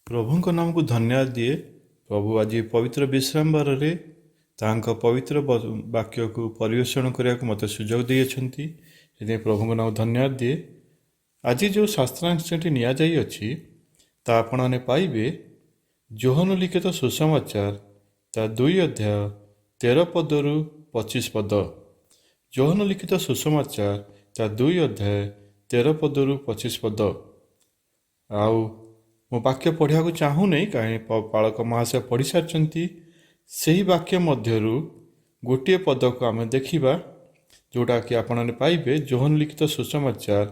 ପ୍ରଭୁଙ୍କ ନାମକୁ ଧନ୍ୟବାଦ ଦିଏ। ପ୍ରଭୁ ଆଜି ପବିତ୍ର ବିଶ୍ରାମ ବାରରେ ତାଙ୍କ ପବିତ୍ର ବାକ୍ୟକୁ ପରିବେଷଣ କରିବାକୁ ମୋତେ ସୁଯୋଗ ଦେଇଅଛନ୍ତି। ସେଥିପାଇଁ ପ୍ରଭୁଙ୍କ ନାମକୁ ଧନ୍ୟବାଦ ଦିଏ। ଆଜି ଯେଉଁ ଶାସ୍ତ୍ରାଂଶଟି ନିଆଯାଇଅଛି ତା ଆପଣମାନେ ପାଇବେ ଯୋହନ ଲିଖିତ ସୁସମାଚାର ତା 2 ଅଧ୍ୟାୟ 13 ପଦରୁ 25 ପଦ। ଯୋହନ ଲିଖିତ ସୁସମାଚାର ତା 2 ଅଧ୍ୟାୟ 13 ପଦରୁ 25 ପଦ। ଆଉ ମୁଁ ବାକ୍ୟ ପଢ଼ିବାକୁ ଚାହୁଁନାହିଁ, କାହିଁକି ପାଳକ ମହାଶୟ ପଢ଼ି ସାରିଛନ୍ତି। ସେହି ବାକ୍ୟ ମଧ୍ୟରୁ ଗୋଟିଏ ପଦକୁ ଆମେ ଦେଖିବା, ଯେଉଁଟାକି ଆପଣମାନେ ପାଇବେ ଯୋହନ ଲିଖିତ ସୁସମାଚାର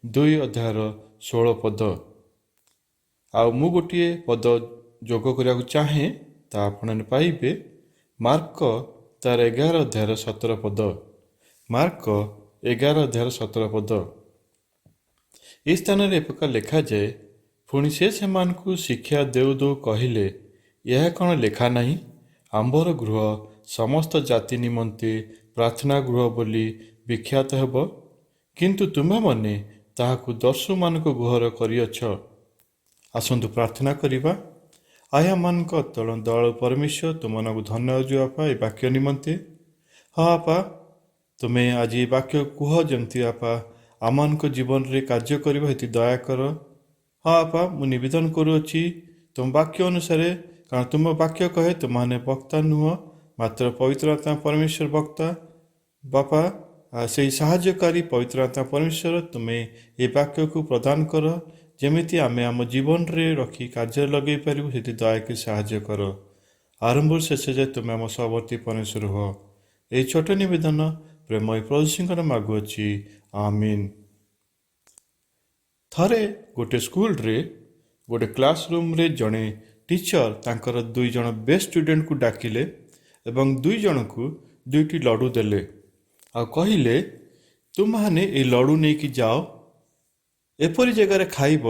2 ଅଧ୍ୟାୟର 16 ପଦ। ଆଉ ମୁଁ ଗୋଟିଏ ପଦ ଯୋଗ କରିବାକୁ ଚାହେଁ, ତା ଆପଣମାନେ ପାଇବେ ମାର୍କ ତାର 11 ଅଧ୍ୟାୟର 17 ପଦ। ମାର୍କ 11 ଅଧ୍ୟାୟର 17 ପଦ। ଏହି ସ୍ଥାନରେ ଏପ୍ରକାର ଲେଖାଯାଏ, ପୁଣି ସେ ସେମାନଙ୍କୁ ଶିକ୍ଷା ଦେଉ ଦେଉ କହିଲେ, ଏହା କ'ଣ ଲେଖା ନାହିଁ, ଆମ୍ଭର ଗୃହ ସମସ୍ତ ଜାତି ନିମନ୍ତେ ପ୍ରାର୍ଥନା ଗୃହ ବୋଲି ବିଖ୍ୟାତ ହେବ, କିନ୍ତୁ ତୁମେମାନେ ତାହାକୁ ଦସ୍ୟୁମାନଙ୍କ ଗୃହର କରିଅଛ। ଆସନ୍ତୁ ପ୍ରାର୍ଥନା କରିବା। ଆୟାମାନଙ୍କ ଦଳ ପରମେଶ୍ୱର, ତୁମମାନଙ୍କୁ ଧନ୍ୟବାଦ ଦେବା ବାପା ଏ ବାକ୍ୟ ନିମନ୍ତେ। ହଁ ବାପା, ତୁମେ ଆଜି ଏ ବାକ୍ୟ କୁହ, ଯେମିତି ବାପା ଆମମାନଙ୍କ ଜୀବନରେ କାର୍ଯ୍ୟ କରିବ, ହେତି ଦୟାକର। ହଁ ବାପା, ମୁଁ ନିବେଦନ କରୁଅଛି ତୁମ ବାକ୍ୟ ଅନୁସାରେ, କାରଣ ତୁମ ବାକ୍ୟ କହେ ତୁମମାନେ ବକ୍ତା ନୁହଁ, ମାତ୍ର ପବିତ୍ର ଆତ୍ମା ପରମେଶ୍ୱର ବକ୍ତା। ବାପା, ସେହି ସାହାଯ୍ୟକାରୀ ପବିତ୍ର ଆତ୍ମା ପରମେଶ୍ୱର, ତୁମେ ଏ ବାକ୍ୟକୁ ପ୍ରଦାନ କର, ଯେମିତି ଆମେ ଆମ ଜୀବନରେ ରଖି କାର୍ଯ୍ୟରେ ଲଗାଇ ପାରିବୁ, ସେଠି ଦୟାକରି ସାହାଯ୍ୟ କର। ଆରମ୍ଭରୁ ଶେଷ ଯାଏ ତୁମେ ଆମ ସହବର୍ତ୍ତୀ ପରମେଶ୍ୱର ହୁଅ। ଏହି ଛୋଟ ନିବେଦନ ପ୍ରେମ ପ୍ରଭୁଙ୍କର ମାଗୁଅଛି, ଆମିନ୍। ଥରେ ଗୋଟେ ସ୍କୁଲରେ ଗୋଟେ କ୍ଲାସ ରୁମ୍ରେ ଜଣେ ଟିଚର ତାଙ୍କର 2 ଜଣ ବେଷ୍ଟ ଷ୍ଟୁଡେଣ୍ଟକୁ ଡାକିଲେ ଏବଂ 2 ଜଣଙ୍କୁ 2ଟି ଲଡ଼ୁ ଦେଲେ। ଆଉ କହିଲେ, ତୁମମାନେ ଏଇ ଲଡ଼ୁ ନେଇକି ଯାଅ, ଏପରି ଜାଗାରେ ଖାଇବ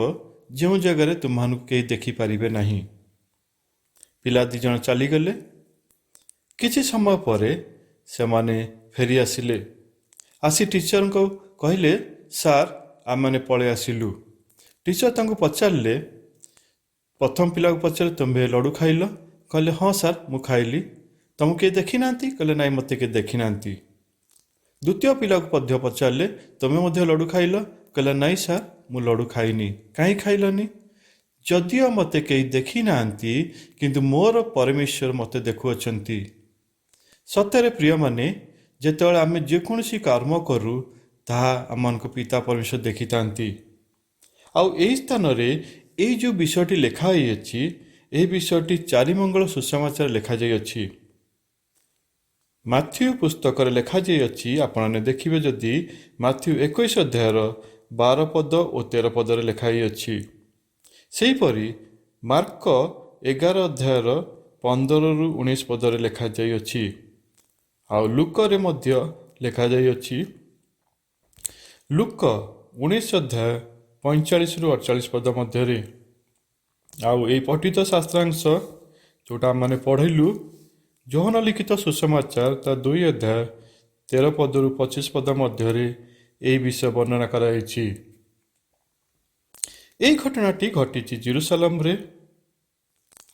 ଯେଉଁ ଜାଗାରେ ତୁମମାନଙ୍କୁ କେହି ଦେଖିପାରିବେ ନାହିଁ। ପିଲା 2 ଜଣ ଚାଲିଗଲେ। କିଛି ସମୟ ପରେ ସେମାନେ ଫେରି ଆସିଲେ। ଆସି ଟିଚରଙ୍କୁ କହିଲେ, ସାର୍, ଆମମାନେ ପଳେଇ ଆସିଲୁ। ଟିଚର ତାଙ୍କୁ ପଚାରିଲେ, ପ୍ରଥମ ପିଲାକୁ ପଚାରିଲେ, ତୁମେ ଲଡ଼ୁ ଖାଇଲ? କହିଲେ, ହଁ ସାର୍, ମୁଁ ଖାଇଲି। ତୁମକୁ କେହି ଦେଖିନାହାନ୍ତି? କହିଲେ, ନାଇଁ, ମୋତେ କେହି ଦେଖିନାହାନ୍ତି। ଦ୍ୱିତୀୟ ପିଲାକୁ ମଧ୍ୟ ପଚାରିଲେ, ତୁମେ ମଧ୍ୟ ଲଡ଼ୁ ଖାଇଲ? କହିଲା, ନାଇଁ ସାର୍, ମୁଁ ଲଡ଼ୁ ଖାଇନି। କାହିଁ ଖାଇଲନି? ଯଦିଓ ମୋତେ କେହି ଦେଖିନାହାନ୍ତି, କିନ୍ତୁ ମୋର ପରମେଶ୍ୱର ମୋତେ ଦେଖୁଅଛନ୍ତି। ସତରେ ପ୍ରିୟମାନେ, ଯେତେବେଳେ ଆମେ ଯେକୌଣସି କର୍ମ କରୁ ତାହା ଆମମାନଙ୍କ ପିତା ପରମେଶ୍ୱର ଦେଖିଥାନ୍ତି। ଆଉ ଏହି ସ୍ଥାନରେ ଏଇ ଯେଉଁ ବିଷୟଟି ଲେଖା ହୋଇଅଛି, ଏହି ବିଷୟଟି ଚାରିମଙ୍ଗଳ ସୁସମାଚାର ଲେଖାଯାଇଅଛି। ମାଥ୍ୟୁ ପୁସ୍ତକରେ ଲେଖାଯାଇଅଛି, ଆପଣମାନେ ଦେଖିବେ ଯଦି ମାଥ୍ୟୁ 21 ଅଧ୍ୟାୟର 12 ପଦ ଓ 13 ପଦରେ ଲେଖା ହୋଇଅଛି। ସେହିପରି ମାର୍କ 11 ଅଧ୍ୟାୟର 15ରୁ 19 ପଦରେ ଲେଖାଯାଇଅଛି। ଆଉ ଲୁକରେ ମଧ୍ୟ ଲେଖାଯାଇଅଛି। ଲୁକ 19 ଅଧ୍ୟାୟ 45ରୁ 48 ପଦ ମଧ୍ୟରେ। ଆଉ ଏହି ପଠିତ ଶାସ୍ତ୍ରାଂଶ ଯେଉଁଟା ଆମେ ପଢ଼ିଲୁ, ଯୋହନ ଲିଖିତ ସୁସମାଚାର ତା 2 ଅଧ୍ୟାୟ 13 ପଦରୁ 25 ପଦ ମଧ୍ୟରେ ଏହି ବିଷୟ ବର୍ଣ୍ଣନା କରାଯାଇଛି। ଏହି ଘଟଣାଟି ଘଟିଛି ଜେରୁସାଲେମରେ।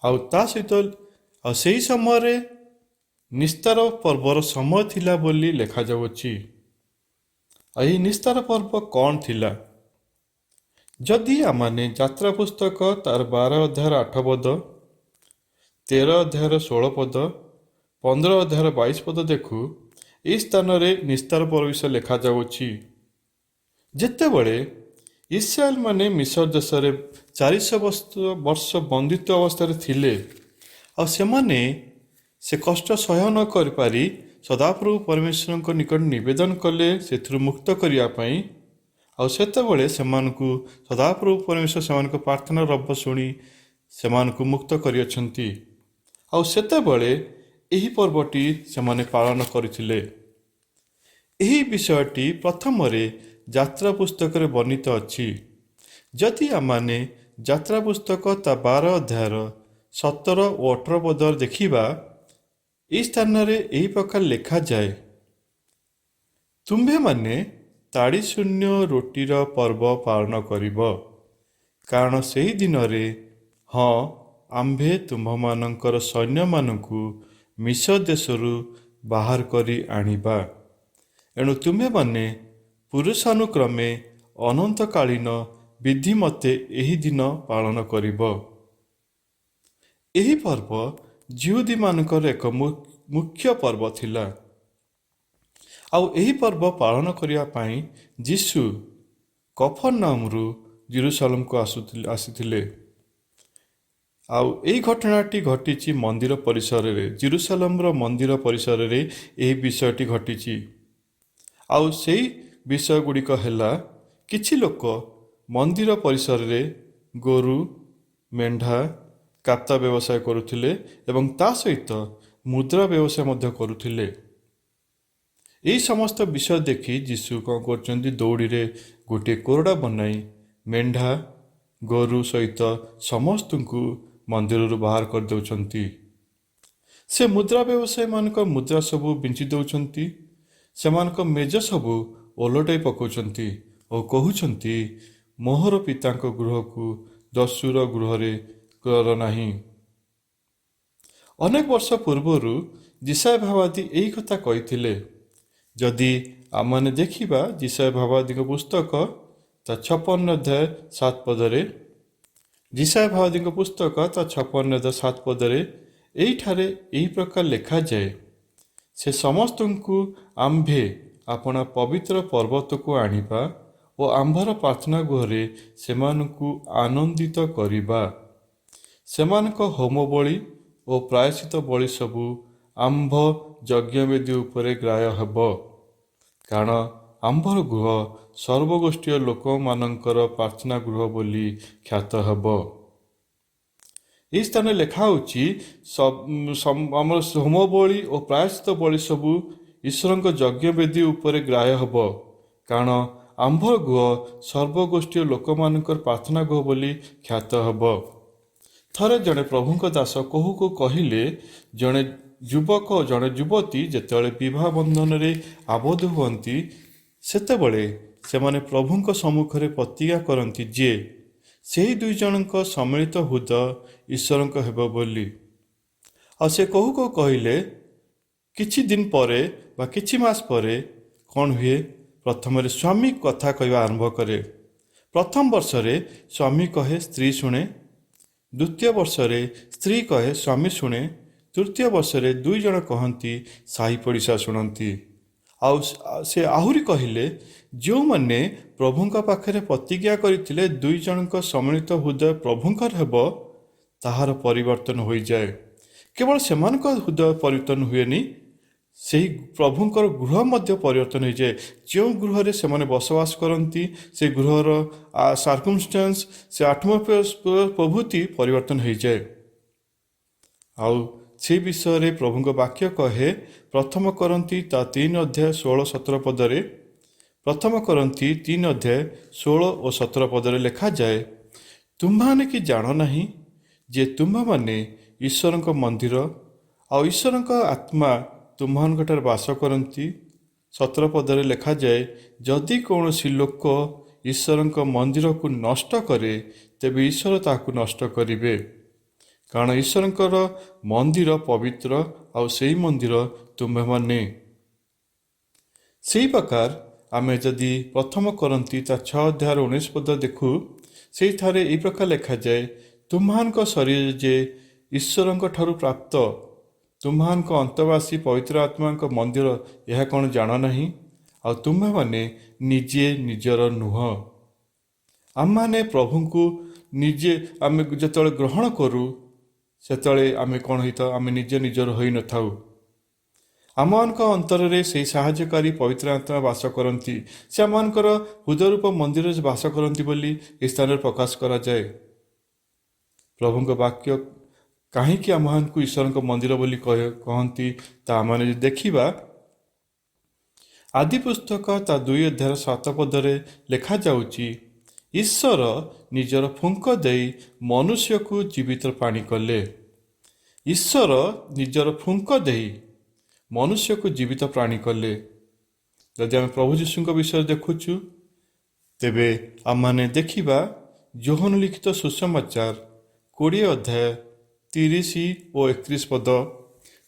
ଆଉ ତା ସହିତ ସେହି ସମୟରେ ନିସ୍ତାର ପର୍ବର ସମୟ ଥିଲା ବୋଲି ଲେଖାଯାଉଅଛି। ଏହି ନିସ୍ତାର ପର୍ବ କ'ଣ ଥିଲା? ଯଦି ଆମମାନେ ଯାତ୍ରା ପୁସ୍ତକ ତାର 12 ଅଧ୍ୟାୟର 8 ପଦ, 13 ଅଧ୍ୟାୟର 16 ପଦ, 15 ଅଧ୍ୟାୟର 22 ପଦ ଦେଖୁ, ଏହି ସ୍ଥାନରେ ନିସ୍ତାର ପର୍ବ ବିଷୟ ଲେଖାଯାଉଅଛି। ଯେତେବେଳେ ଇସ୍ରାଏଲ ମାନେ ମିଶର ଦେଶରେ 400 ବର୍ଷ ବନ୍ଦିତ ଅବସ୍ଥାରେ ଥିଲେ, ଆଉ ସେମାନେ ସେ କଷ୍ଟ ସହ୍ୟ ନ କରିପାରି ସଦାପ୍ରଭୁ ପରମେଶ୍ୱରଙ୍କ ନିକଟ ନିବେଦନ କଲେ ସେଥିରୁ ମୁକ୍ତ କରିବା ପାଇଁ। ଆଉ ସେତେବେଳେ ସେମାନଙ୍କୁ ସଦାପ୍ରଭୁ ପରମେଶ୍ୱର ସେମାନଙ୍କ ପ୍ରାର୍ଥନା ରବ ଶୁଣି ସେମାନଙ୍କୁ ମୁକ୍ତ କରିଅଛନ୍ତି। ଆଉ ସେତେବେଳେ ଏହି ପର୍ବଟି ସେମାନେ ପାଳନ କରିଥିଲେ। ଏହି ବିଷୟଟି ପ୍ରଥମରେ ଯାତ୍ରା ପୁସ୍ତକରେ ବର୍ଣ୍ଣିତ ଅଛି। ଯଦି ଆମମାନେ ଯାତ୍ରା ପୁସ୍ତକ ତା 12 ଅଧ୍ୟାୟର 17 ଓ 18 ପଦରେ ଦେଖିବା, ଏହି ସ୍ଥାନରେ ଏହି ପ୍ରକାର ଲେଖାଯାଏ, ତୁମ୍ଭେମାନେ ତାଡ଼ି ଶୂନ୍ୟ ରୁଟିର ପର୍ବ ପାଳନ କରିବ, କାରଣ ସେହି ଦିନରେ ଆମ୍ଭେ ତୁମ୍ଭମାନଙ୍କର ସୈନ୍ୟମାନଙ୍କୁ ମିଶର ଦେଶରୁ ବାହାର କରି ଆଣିବା। ଏଣୁ ତୁମ୍ଭେମାନେ ପୁରୁଷାନୁକ୍ରମେ ଅନନ୍ତକାଳୀନ ବିଧି ମତେ ଏହି ଦିନ ପାଳନ କରିବ। ଏହି ପର୍ବ ଜିହୁଦୀମାନଙ୍କର ଏକ ମୁଖ୍ୟ ପର୍ବ ଥିଲା। ଆଉ ଏହି ପର୍ବ ପାଳନ କରିବା ପାଇଁ ଯୀଶୁ କଫରନାହୁମରୁ ଜେରୁସାଲେମକୁ ଆସିଥିଲେ। ଆଉ ଏହି ଘଟଣାଟି ଘଟିଛି ମନ୍ଦିର ପରିସରରେ, ଜେରୁସାଲେମର ମନ୍ଦିର ପରିସରରେ ଏହି ବିଷୟଟି ଘଟିଛି। ଆଉ ସେହି ବିଷୟ ଗୁଡ଼ିକ ହେଲା, କିଛି ଲୋକ ମନ୍ଦିର ପରିସରରେ ଗୋରୁ, ମେଣ୍ଢା, କାପ୍ତା ବ୍ୟବସାୟ କରୁଥିଲେ ଏବଂ ତା ସହିତ ମୁଦ୍ରା ବ୍ୟବସାୟ ମଧ୍ୟ କରୁଥିଲେ। ଏହି ସମସ୍ତ ବିଷୟ ଦେଖି ଯୀଶୁ କ'ଣ କରୁଛନ୍ତି, ଦୌଡ଼ିରେ ଗୋଟିଏ କୋରଡ଼ା ବନାଇ ମେଣ୍ଢା, ଗୋରୁ ସହିତ ସମସ୍ତଙ୍କୁ ମନ୍ଦିରରୁ ବାହାର କରିଦେଉଛନ୍ତି। ସେ ମୁଦ୍ରା ବ୍ୟବସାୟୀମାନଙ୍କ ମୁଦ୍ରା ସବୁ ବିଞ୍ଚି ଦେଉଛନ୍ତି। ସେମାନଙ୍କ ମେଜ ସବୁ ଓଲଟାଇ ପକାଉଛନ୍ତି ଓ କହୁଛନ୍ତି, ମୋହର ପିତାଙ୍କ ଗୃହକୁ ଦସ୍ୟୁର ଗୃହରେ କର ନାହିଁ। ଅନେକ ବର୍ଷ ପୂର୍ବରୁ ଯିଶାୟ ଭାବବାଦୀ ଏହି କଥା କହିଥିଲେ। ଯଦି ଆମମାନେ ଦେଖିବା ଯିଶାୟ ଭାବବାଦୀଙ୍କ ପୁସ୍ତକ ତା 56 ଅଧ୍ୟାୟ 7 ପଦରେ, ଯିଶାୟ ଭାବବାଦୀଙ୍କ ପୁସ୍ତକ ତା 56 ଅଧ୍ୟାୟ 7 ପଦରେ ଏହିଠାରେ ଏହି ପ୍ରକାର ଲେଖାଯାଏ, ସେ ସମସ୍ତଙ୍କୁ ଆମ୍ଭେ ଆପଣା ପବିତ୍ର ପର୍ବତକୁ ଆଣିବା ଓ ଆମ୍ଭର ପ୍ରାର୍ଥନା ଗୃହରେ ସେମାନଙ୍କୁ ଆନନ୍ଦିତ କରିବା। ସେମାନଙ୍କ ହୋମବଳି ଓ ପ୍ରାୟଶ୍ଚିତ ବଳି ସବୁ ଆମ୍ଭ ଯଜ୍ଞବେଦୀ ଉପରେ ଗ୍ରାହ୍ୟ ହେବ, କାରଣ ଆମ୍ଭର ଗୃହ ସର୍ବଗୋଷ୍ଠୀୟ ଲୋକମାନଙ୍କର ପ୍ରାର୍ଥନା ଗୃହ ବୋଲି ଖ୍ୟାତ ହେବ। ଏହି ସ୍ଥାନରେ ଲେଖା ହେଉଛି, ଆମର ହୋମବଳି ଓ ପ୍ରାୟଶ୍ଚିତ ବଳି ସବୁ ଈଶ୍ୱରଙ୍କ ଯଜ୍ଞବେଦୀ ଉପରେ ଗ୍ରାହ୍ୟ ହେବ, କାରଣ ଆମ୍ଭର ଗୃହ ସର୍ବଗୋଷ୍ଠୀୟ ଲୋକମାନଙ୍କର ପ୍ରାର୍ଥନା ଗୃହ ବୋଲି ଖ୍ୟାତ ହେବ। ଥରେ ଜଣେ ପ୍ରଭୁଙ୍କ ଦାସ କହୁ କହିଲେ, ଜଣେ ଯୁବକ ଓ ଜଣେ ଯୁବତୀ ଯେତେବେଳେ ବିବାହ ବନ୍ଧନରେ ଆବଦ୍ଧ ହୁଅନ୍ତି, ସେତେବେଳେ ସେମାନେ ପ୍ରଭୁଙ୍କ ସମ୍ମୁଖରେ ପ୍ରତିଜ୍ଞା କରନ୍ତି ଯେ ସେହି ଦୁଇ ଜଣଙ୍କ ସମ୍ମିଳିତ ହୃଦୟ ଈଶ୍ୱରଙ୍କ ହେବ ବୋଲି। ଆଉ ସେ କହୁ କହିଲେ, କିଛି ଦିନ ପରେ ବା କିଛି ମାସ ପରେ କ'ଣ ହୁଏ, ପ୍ରଥମରେ ସ୍ୱାମୀ କଥା କହିବା ଆରମ୍ଭ କରେ। ପ୍ରଥମ ବର୍ଷରେ ସ୍ୱାମୀ କହେ, ସ୍ତ୍ରୀ ଶୁଣେ। ଦ୍ୱିତୀୟ ବର୍ଷରେ ସ୍ତ୍ରୀ କହେ, ସ୍ୱାମୀ ଶୁଣେ। ତୃତୀୟ ବର୍ଷରେ ଦୁଇ ଜଣ କହନ୍ତି, ସାହି ପଡ଼ିଶା ଶୁଣନ୍ତି। ଆଉ ସେ ଆହୁରି କହିଲେ, ଯେଉଁମାନେ ପ୍ରଭୁଙ୍କ ପାଖରେ ପ୍ରତିଜ୍ଞା କରିଥିଲେ 2 ଜଣଙ୍କ ସମ୍ମିଳିତ ହୃଦୟ ପ୍ରଭୁଙ୍କର ହେବ, ତାହାର ପରିବର୍ତ୍ତନ ହୋଇଯାଏ। କେବଳ ସେମାନଙ୍କ ହୃଦୟ ପରିବର୍ତ୍ତନ ହୁଏନି, ସେହି ପ୍ରଭୁଙ୍କର ଗୃହ ମଧ୍ୟ ପରିବର୍ତ୍ତନ ହୋଇଯାଏ। ଯେଉଁ ଗୃହରେ ସେମାନେ ବସବାସ କରନ୍ତି, ସେ ଗୃହର ସାର୍କମଷ୍ଟାନ୍ସ, ସେ ଆଟମୋସ୍ଫିୟର ପ୍ରଭୃତି ପରିବର୍ତ୍ତନ ହୋଇଯାଏ। ଆଉ ସେ ବିଷୟରେ ପ୍ରଭୁଙ୍କ ବାକ୍ୟ କହେ, ପ୍ରଥମ କରନ୍ତି ତା 3 ଅଧ୍ୟାୟ 16-17 ପଦରେ, ପ୍ରଥମ କରନ୍ତି 3 ଅଧ୍ୟାୟ 16 ଓ 17 ପଦରେ ଲେଖାଯାଏ, ତୁମ୍ଭମାନେ କି ଜାଣ ନାହିଁ ଯେ ତୁମ୍ଭମାନେ ଈଶ୍ୱରଙ୍କ ମନ୍ଦିର, ଆଉ ଈଶ୍ୱରଙ୍କ ଆତ୍ମା ତୁମ୍ଭମାନଙ୍କଠାରେ ବାସ କରନ୍ତି। 17 ପଦରେ ଲେଖାଯାଏ, ଯଦି କୌଣସି ଲୋକ ଈଶ୍ୱରଙ୍କ ମନ୍ଦିରକୁ ନଷ୍ଟ କରେ, ତେବେ ଈଶ୍ୱର ତାହାକୁ ନଷ୍ଟ କରିବେ, କାରଣ ଈଶ୍ୱରଙ୍କର ମନ୍ଦିର ପବିତ୍ର, ଆଉ ସେହି ମନ୍ଦିର ତୁମ୍ଭେମାନେ। ସେହି ପ୍ରକାର ଆମେ ଯଦି ପ୍ରଥମ କରନ୍ତି ତା 6 ଅଧ୍ୟାୟର 19 ପଦ ଦେଖୁ, ସେଇଠାରେ ଏହି ପ୍ରକାର ଲେଖାଯାଏ, ତୁମ୍ଭମାନଙ୍କ ଶରୀର ଯେ ଈଶ୍ୱରଙ୍କ ଠାରୁ ପ୍ରାପ୍ତ, ତୁମ୍ଭମାନଙ୍କ ଅନ୍ତବାସୀ ପବିତ୍ର ଆତ୍ମାଙ୍କ ମନ୍ଦିର, ଏହା କ'ଣ ଜାଣ ନାହିଁ? ଆଉ ତୁମ୍ଭେମାନେ ନିଜେ ନିଜର ନୁହଁ। ଆମମାନେ ପ୍ରଭୁଙ୍କୁ ଆମେ ଯେତେବେଳେ ଗ୍ରହଣ କରୁ, ସେତେବେଳେ ଆମେ କ'ଣ ହୋଇଥାଉ? ଆମେ ନିଜେ ନିଜର ହୋଇନଥାଉ। ଆମମାନଙ୍କ ଅନ୍ତରରେ ସେହି ସାହାଯ୍ୟକାରୀ ପବିତ୍ର ଆତ୍ମା ବାସ କରନ୍ତି। ସେ ଆମମାନଙ୍କର ହୃଦୟରୂପ ମନ୍ଦିରରେ ବାସ କରନ୍ତି ବୋଲି ଏହି ସ୍ଥାନରେ ପ୍ରକାଶ କରାଯାଏ। ପ୍ରଭୁଙ୍କ ବାକ୍ୟ କାହିଁକି ଆମମାନଙ୍କୁ ଈଶ୍ୱରଙ୍କ ମନ୍ଦିର ବୋଲି କହନ୍ତି, ତା ଆମେ ଯଦି ଦେଖିବା, ଆଦି ପୁସ୍ତକ ତା 2 ଅଧ୍ୟାୟ 7 ପଦରେ ଲେଖାଯାଉଛି, ଈଶ୍ୱର ନିଜର ଫୁଙ୍କ ଦେଇ ମନୁଷ୍ୟକୁ ଜୀବିତ ପ୍ରାଣୀ କଲେ। ଈଶ୍ୱର ନିଜର ଫୁଙ୍କ ଦେଇ ମନୁଷ୍ୟକୁ ଜୀବିତ ପ୍ରାଣୀ କଲେ। ଯଦି ଆମେ ପ୍ରଭୁ ଯୀଶୁଙ୍କ ବିଷୟରେ ଦେଖୁଛୁ, ତେବେ ଆମମାନେ ଦେଖିବା ଯୋହନ ଲିଖିତ ସୁସମାଚାର 20 ଅଧ୍ୟାୟ 30 ଓ 31 ପଦ।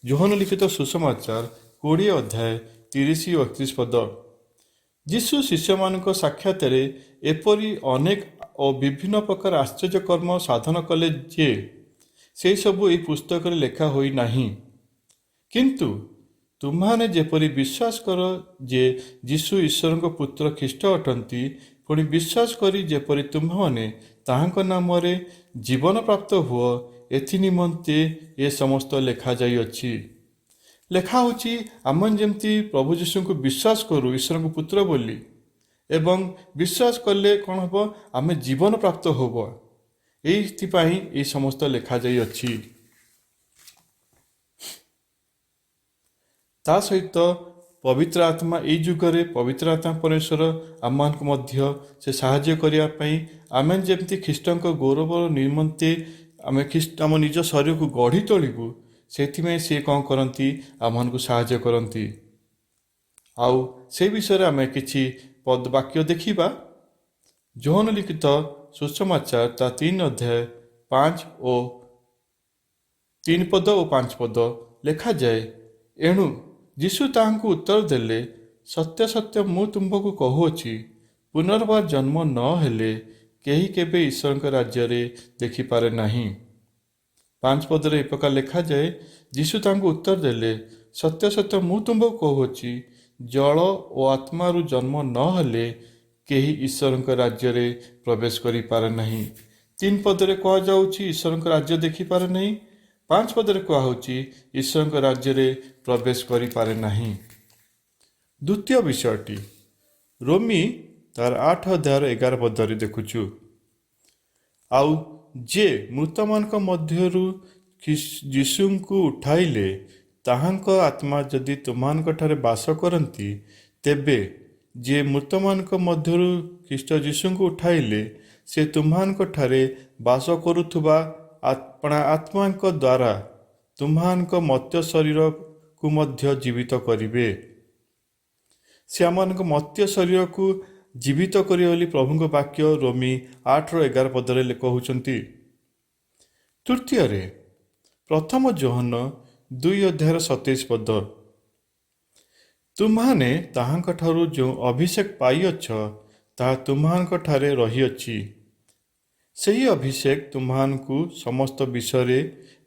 ଯୋହନ ଲିଖିତ ସୁସମାଚାର 20 ଅଧ୍ୟାୟ 30 ଓ 31 ପଦ। ଯୀଶୁ ଶିଷ୍ୟମାନଙ୍କ ସାକ୍ଷାତରେ ଏପରି ଅନେକ ଓ ବିଭିନ୍ନ ପ୍ରକାର ଆଶ୍ଚର୍ଯ୍ୟ କର୍ମ ସାଧନ କଲେ ଯେ ସେହିସବୁ ଏହି ପୁସ୍ତକରେ ଲେଖା ହୋଇନାହିଁ। କିନ୍ତୁ ତୁମ୍ଭମାନେ ଯେପରି ବିଶ୍ୱାସ କର ଯେ ଯୀଶୁ ଈଶ୍ୱରଙ୍କ ପୁତ୍ର ଖ୍ରୀଷ୍ଟ ଅଟନ୍ତି, ପୁଣି ବିଶ୍ୱାସ କରି ଯେପରି ତୁମ୍ଭମାନେ ତାହାଙ୍କ ନାମରେ ଜୀବନ ପ୍ରାପ୍ତ ହୁଅ, ଏଥି ନିମନ୍ତେ ଏ ସମସ୍ତ ଲେଖାଯାଇଅଛି। ଲେଖା ହେଉଛି, ଆମେ ଯେମିତି ପ୍ରଭୁ ଯୀଶୁଙ୍କୁ ବିଶ୍ୱାସ କରୁ ଈଶ୍ୱରଙ୍କ ପୁତ୍ର ବୋଲି, ଏବଂ ବିଶ୍ୱାସ କଲେ କ'ଣ ହେବ? ଆମେ ଜୀବନ ପ୍ରାପ୍ତ ହେବ। ଏଇଥିପାଇଁ ଏହି ସମସ୍ତ ଲେଖାଯାଇଅଛି। ତା ସହିତ ପବିତ୍ର ଆତ୍ମା, ଏଇ ଯୁଗରେ ପବିତ୍ର ଆତ୍ମା ପରମେଶ୍ୱର ଆମମାନଙ୍କୁ ମଧ୍ୟ ସେ ସାହାଯ୍ୟ କରିବା ପାଇଁ, ଆମେ ଯେମିତି ଖ୍ରୀଷ୍ଟଙ୍କ ଗୌରବ ନିମନ୍ତେ ଆମେ ଆମ ନିଜ ଶରୀରକୁ ଗଢ଼ି ତୋଳିବୁ, ସେଥିପାଇଁ ସେ କ'ଣ କରନ୍ତି? ଆମମାନଙ୍କୁ ସାହାଯ୍ୟ କରନ୍ତି। ଆଉ ସେ ବିଷୟରେ ଆମେ କିଛି ବାକ୍ୟ ଦେଖିବା। ଯୋହନ ଲିଖିତ ସୁସମାଚାର ତା 3 ଅଧ୍ୟାୟ 3 ପଦ ଓ 5 ପଦ ଲେଖାଯାଏ, ଏଣୁ ଯୀଶୁ ତାହାଙ୍କୁ ଉତ୍ତର ଦେଲେ, ସତ୍ୟ ସତ୍ୟ ମୁଁ ତୁମ୍ଭକୁ କହୁଅଛି, ପୁନର୍ବାର ଜନ୍ମ ନ ହେଲେ କେହି କେବେ ଈଶ୍ୱରଙ୍କ ରାଜ୍ୟରେ ଦେଖିପାରେ ନାହିଁ। 5 ପଦରେ ଏ ପ୍ରକାର ଲେଖାଯାଏ, ଯୀଶୁ ତାଙ୍କୁ ଉତ୍ତର ଦେଲେ, ସତ୍ୟ ସତ୍ୟ ମୁଁ ତୁମ୍ଭକୁ କହୁଅଛି, ଜଳ ଓ ଆତ୍ମାରୁ ଜନ୍ମ ନ ହେଲେ କେହି ଈଶ୍ୱରଙ୍କ ରାଜ୍ୟରେ ପ୍ରବେଶ କରିପାରେ ନାହିଁ। 3 ପଦରେ କୁହାଯାଉଛି ଈଶ୍ୱରଙ୍କ ରାଜ୍ୟ ଦେଖିପାରେ ନାହିଁ। 5 ପଦରେ କୁହାହେଉଛି ଈଶ୍ୱରଙ୍କ ରାଜ୍ୟରେ ପ୍ରବେଶ କରିପାରେ ନାହିଁ। ଦ୍ୱିତୀୟ ବିଷୟଟି ରୋମୀ ତାର 8 ଅଧ୍ୟାୟର 11 ପଦରେ ଦେଖୁଛୁ, ଆଉ ଯେ ମୃତମାନଙ୍କ ମଧ୍ୟରୁ ଯୀଶୁଙ୍କୁ ଉଠାଇଲେ, ତାହାଙ୍କ ଆତ୍ମା ଯଦି ତୁମମାନଙ୍କଠାରେ ବାସ କରନ୍ତି, ତେବେ ଯେ ମୃତମାନଙ୍କ ମଧ୍ୟରୁ ଖ୍ରୀଷ୍ଟ ଯୀଶୁଙ୍କୁ ଉଠାଇଲେ, ସେ ତୁମମାନଙ୍କଠାରେ ବାସ କରୁଥିବା ଆପଣା ଆତ୍ମାଙ୍କ ଦ୍ୱାରା ତୁମମାନଙ୍କ ମର୍ତ୍ତ୍ୟ ଶରୀରକୁ ମଧ୍ୟ ଜୀବିତ କରିବେ। ସେ ଆମମାନଙ୍କ ମର୍ତ୍ତ୍ୟ ଶରୀରକୁ ଜୀବିତ କରିବେ ବୋଲି ପ୍ରଭୁଙ୍କ ବାକ୍ୟ ରୋମୀ 8:11 ପଦରେ କହୁଛନ୍ତି। ତୃତୀୟରେ ପ୍ରଥମ ଯୋହନ 2 ଅଧ୍ୟାୟର 27 ପଦ, ତୁମ୍ଭମାନେ ତାହାଙ୍କଠାରୁ ଯେଉଁ ଅଭିଷେକ ପାଇଅଛ, ତାହା ତୁମ୍ଭମାନଙ୍କଠାରେ ରହିଅଛି। ସେହି ଅଭିଷେକ ତୁମ୍ଭମାନଙ୍କୁ ସମସ୍ତ ବିଷୟରେ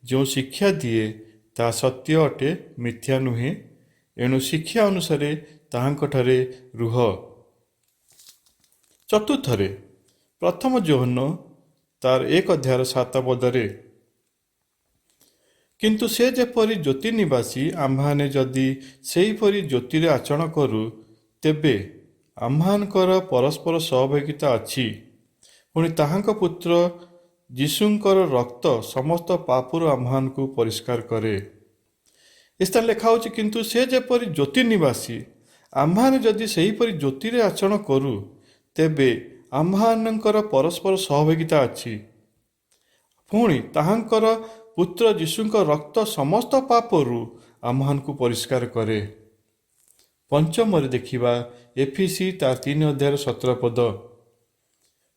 ଯେଉଁ ଶିକ୍ଷା ଦିଏ, ତାହା ସତ୍ୟ ଅଟେ, ମିଥ୍ୟା ନୁହେଁ। ଏଣୁ ଶିକ୍ଷା ଅନୁସାରେ ତାହାଙ୍କଠାରେ ରୁହ। ଚତୁର୍ଥରେ ପ୍ରଥମ ଯୋହନ ତାର 1:7 କିନ୍ତୁ ସେ ଯେପରି ଜ୍ୟୋତି ନିବାସୀ ଆମ୍ଭମାନେ ଯଦି ସେହିପରି ଜ୍ୟୋତିରେ ଆଚରଣ କରୁ, ତେବେ ଆମ୍ଭମାନଙ୍କର ପରସ୍ପର ସହଭାଗିତା ଅଛି। ପୁଣି ତାହାଙ୍କ ପୁତ୍ର ଯୀଶୁଙ୍କର ରକ୍ତ ସମସ୍ତ ପାପରୁ ଆମ୍ଭମାନଙ୍କୁ ପରିଷ୍କାର କରେ। ଏସ୍ଥାନ ଲେଖା ହେଉଛି, କିନ୍ତୁ ସେ ଯେପରି ଜ୍ୟୋତି ନିବାସୀ ଆମ୍ଭମାନେ ଯଦି ସେହିପରି ଜ୍ୟୋତିରେ ଆଚରଣ କରୁ, ତେବେ ଆମ୍ଭମାନଙ୍କର ପରସ୍ପର ସହଭାଗିତା ଅଛି। ପୁଣି ତାହାଙ୍କର ପୁତ୍ର ଯୀଶୁଙ୍କ ରକ୍ତ ସମସ୍ତ ପାପରୁ ଆମ୍ଭମାନଙ୍କୁ ପରିଷ୍କାର କରେ। ପଞ୍ଚମରେ ଦେଖିବା ଏଫିସି ତାର 3:17।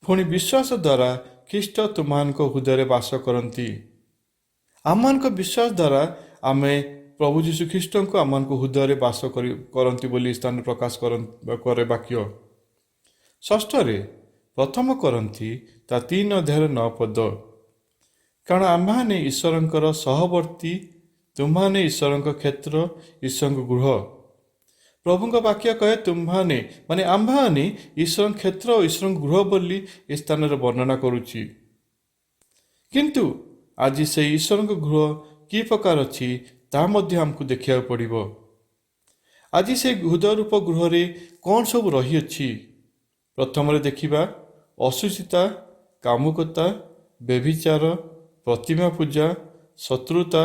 ପୁଣି ବିଶ୍ୱାସ ଦ୍ୱାରା ଖ୍ରୀଷ୍ଟ ତୁମମାନଙ୍କ ହୃଦୟରେ ବାସ କରନ୍ତି। ଆମମାନଙ୍କ ବିଶ୍ୱାସ ଦ୍ୱାରା ଆମେ ପ୍ରଭୁ ଯୀଶୁ ଖ୍ରୀଷ୍ଟଙ୍କୁ ଆମମାନଙ୍କ ହୃଦୟରେ ବାସ କରନ୍ତି ବୋଲି ସ୍ଥାନରେ ପ୍ରକାଶ କରେ ବାକ୍ୟ। ଷଷ୍ଠରେ ପ୍ରଥମ କରନ୍ତି ତା 3:9। କାରଣ ଆମ୍ଭମାନେ ଈଶ୍ୱରଙ୍କର ସହବର୍ତ୍ତୀ, ତୁମ୍ଭମାନେ ଈଶ୍ୱରଙ୍କ କ୍ଷେତ୍ର, ଈଶ୍ୱରଙ୍କ ଗୃହ। ପ୍ରଭୁଙ୍କ ବାକ୍ୟ କହେ ତୁମ୍ଭମାନେ ମାନେ ଆମ୍ଭମାନେ ଈଶ୍ୱରଙ୍କ କ୍ଷେତ୍ର ଓ ଈଶ୍ୱରଙ୍କ ଗୃହ ବୋଲି ଏ ସ୍ଥାନରେ ବର୍ଣ୍ଣନା କରୁଛି। କିନ୍ତୁ ଆଜି ସେହି ଈଶ୍ୱରଙ୍କ ଗୃହ କି ପ୍ରକାର ଅଛି ତାହା ମଧ୍ୟ ଆମକୁ ଦେଖିବାକୁ ପଡ଼ିବ। ଆଜି ସେହି ହୃଦୟରୂପ ଗୃହରେ କ'ଣ ସବୁ ରହିଅଛି? ପ୍ରଥମରେ ଦେଖିବା ଅଶୁଚିତା, କାମୁକତା, ବ୍ୟଭିଚାର, ପ୍ରତିମା ପୂଜା, ଶତ୍ରୁତା,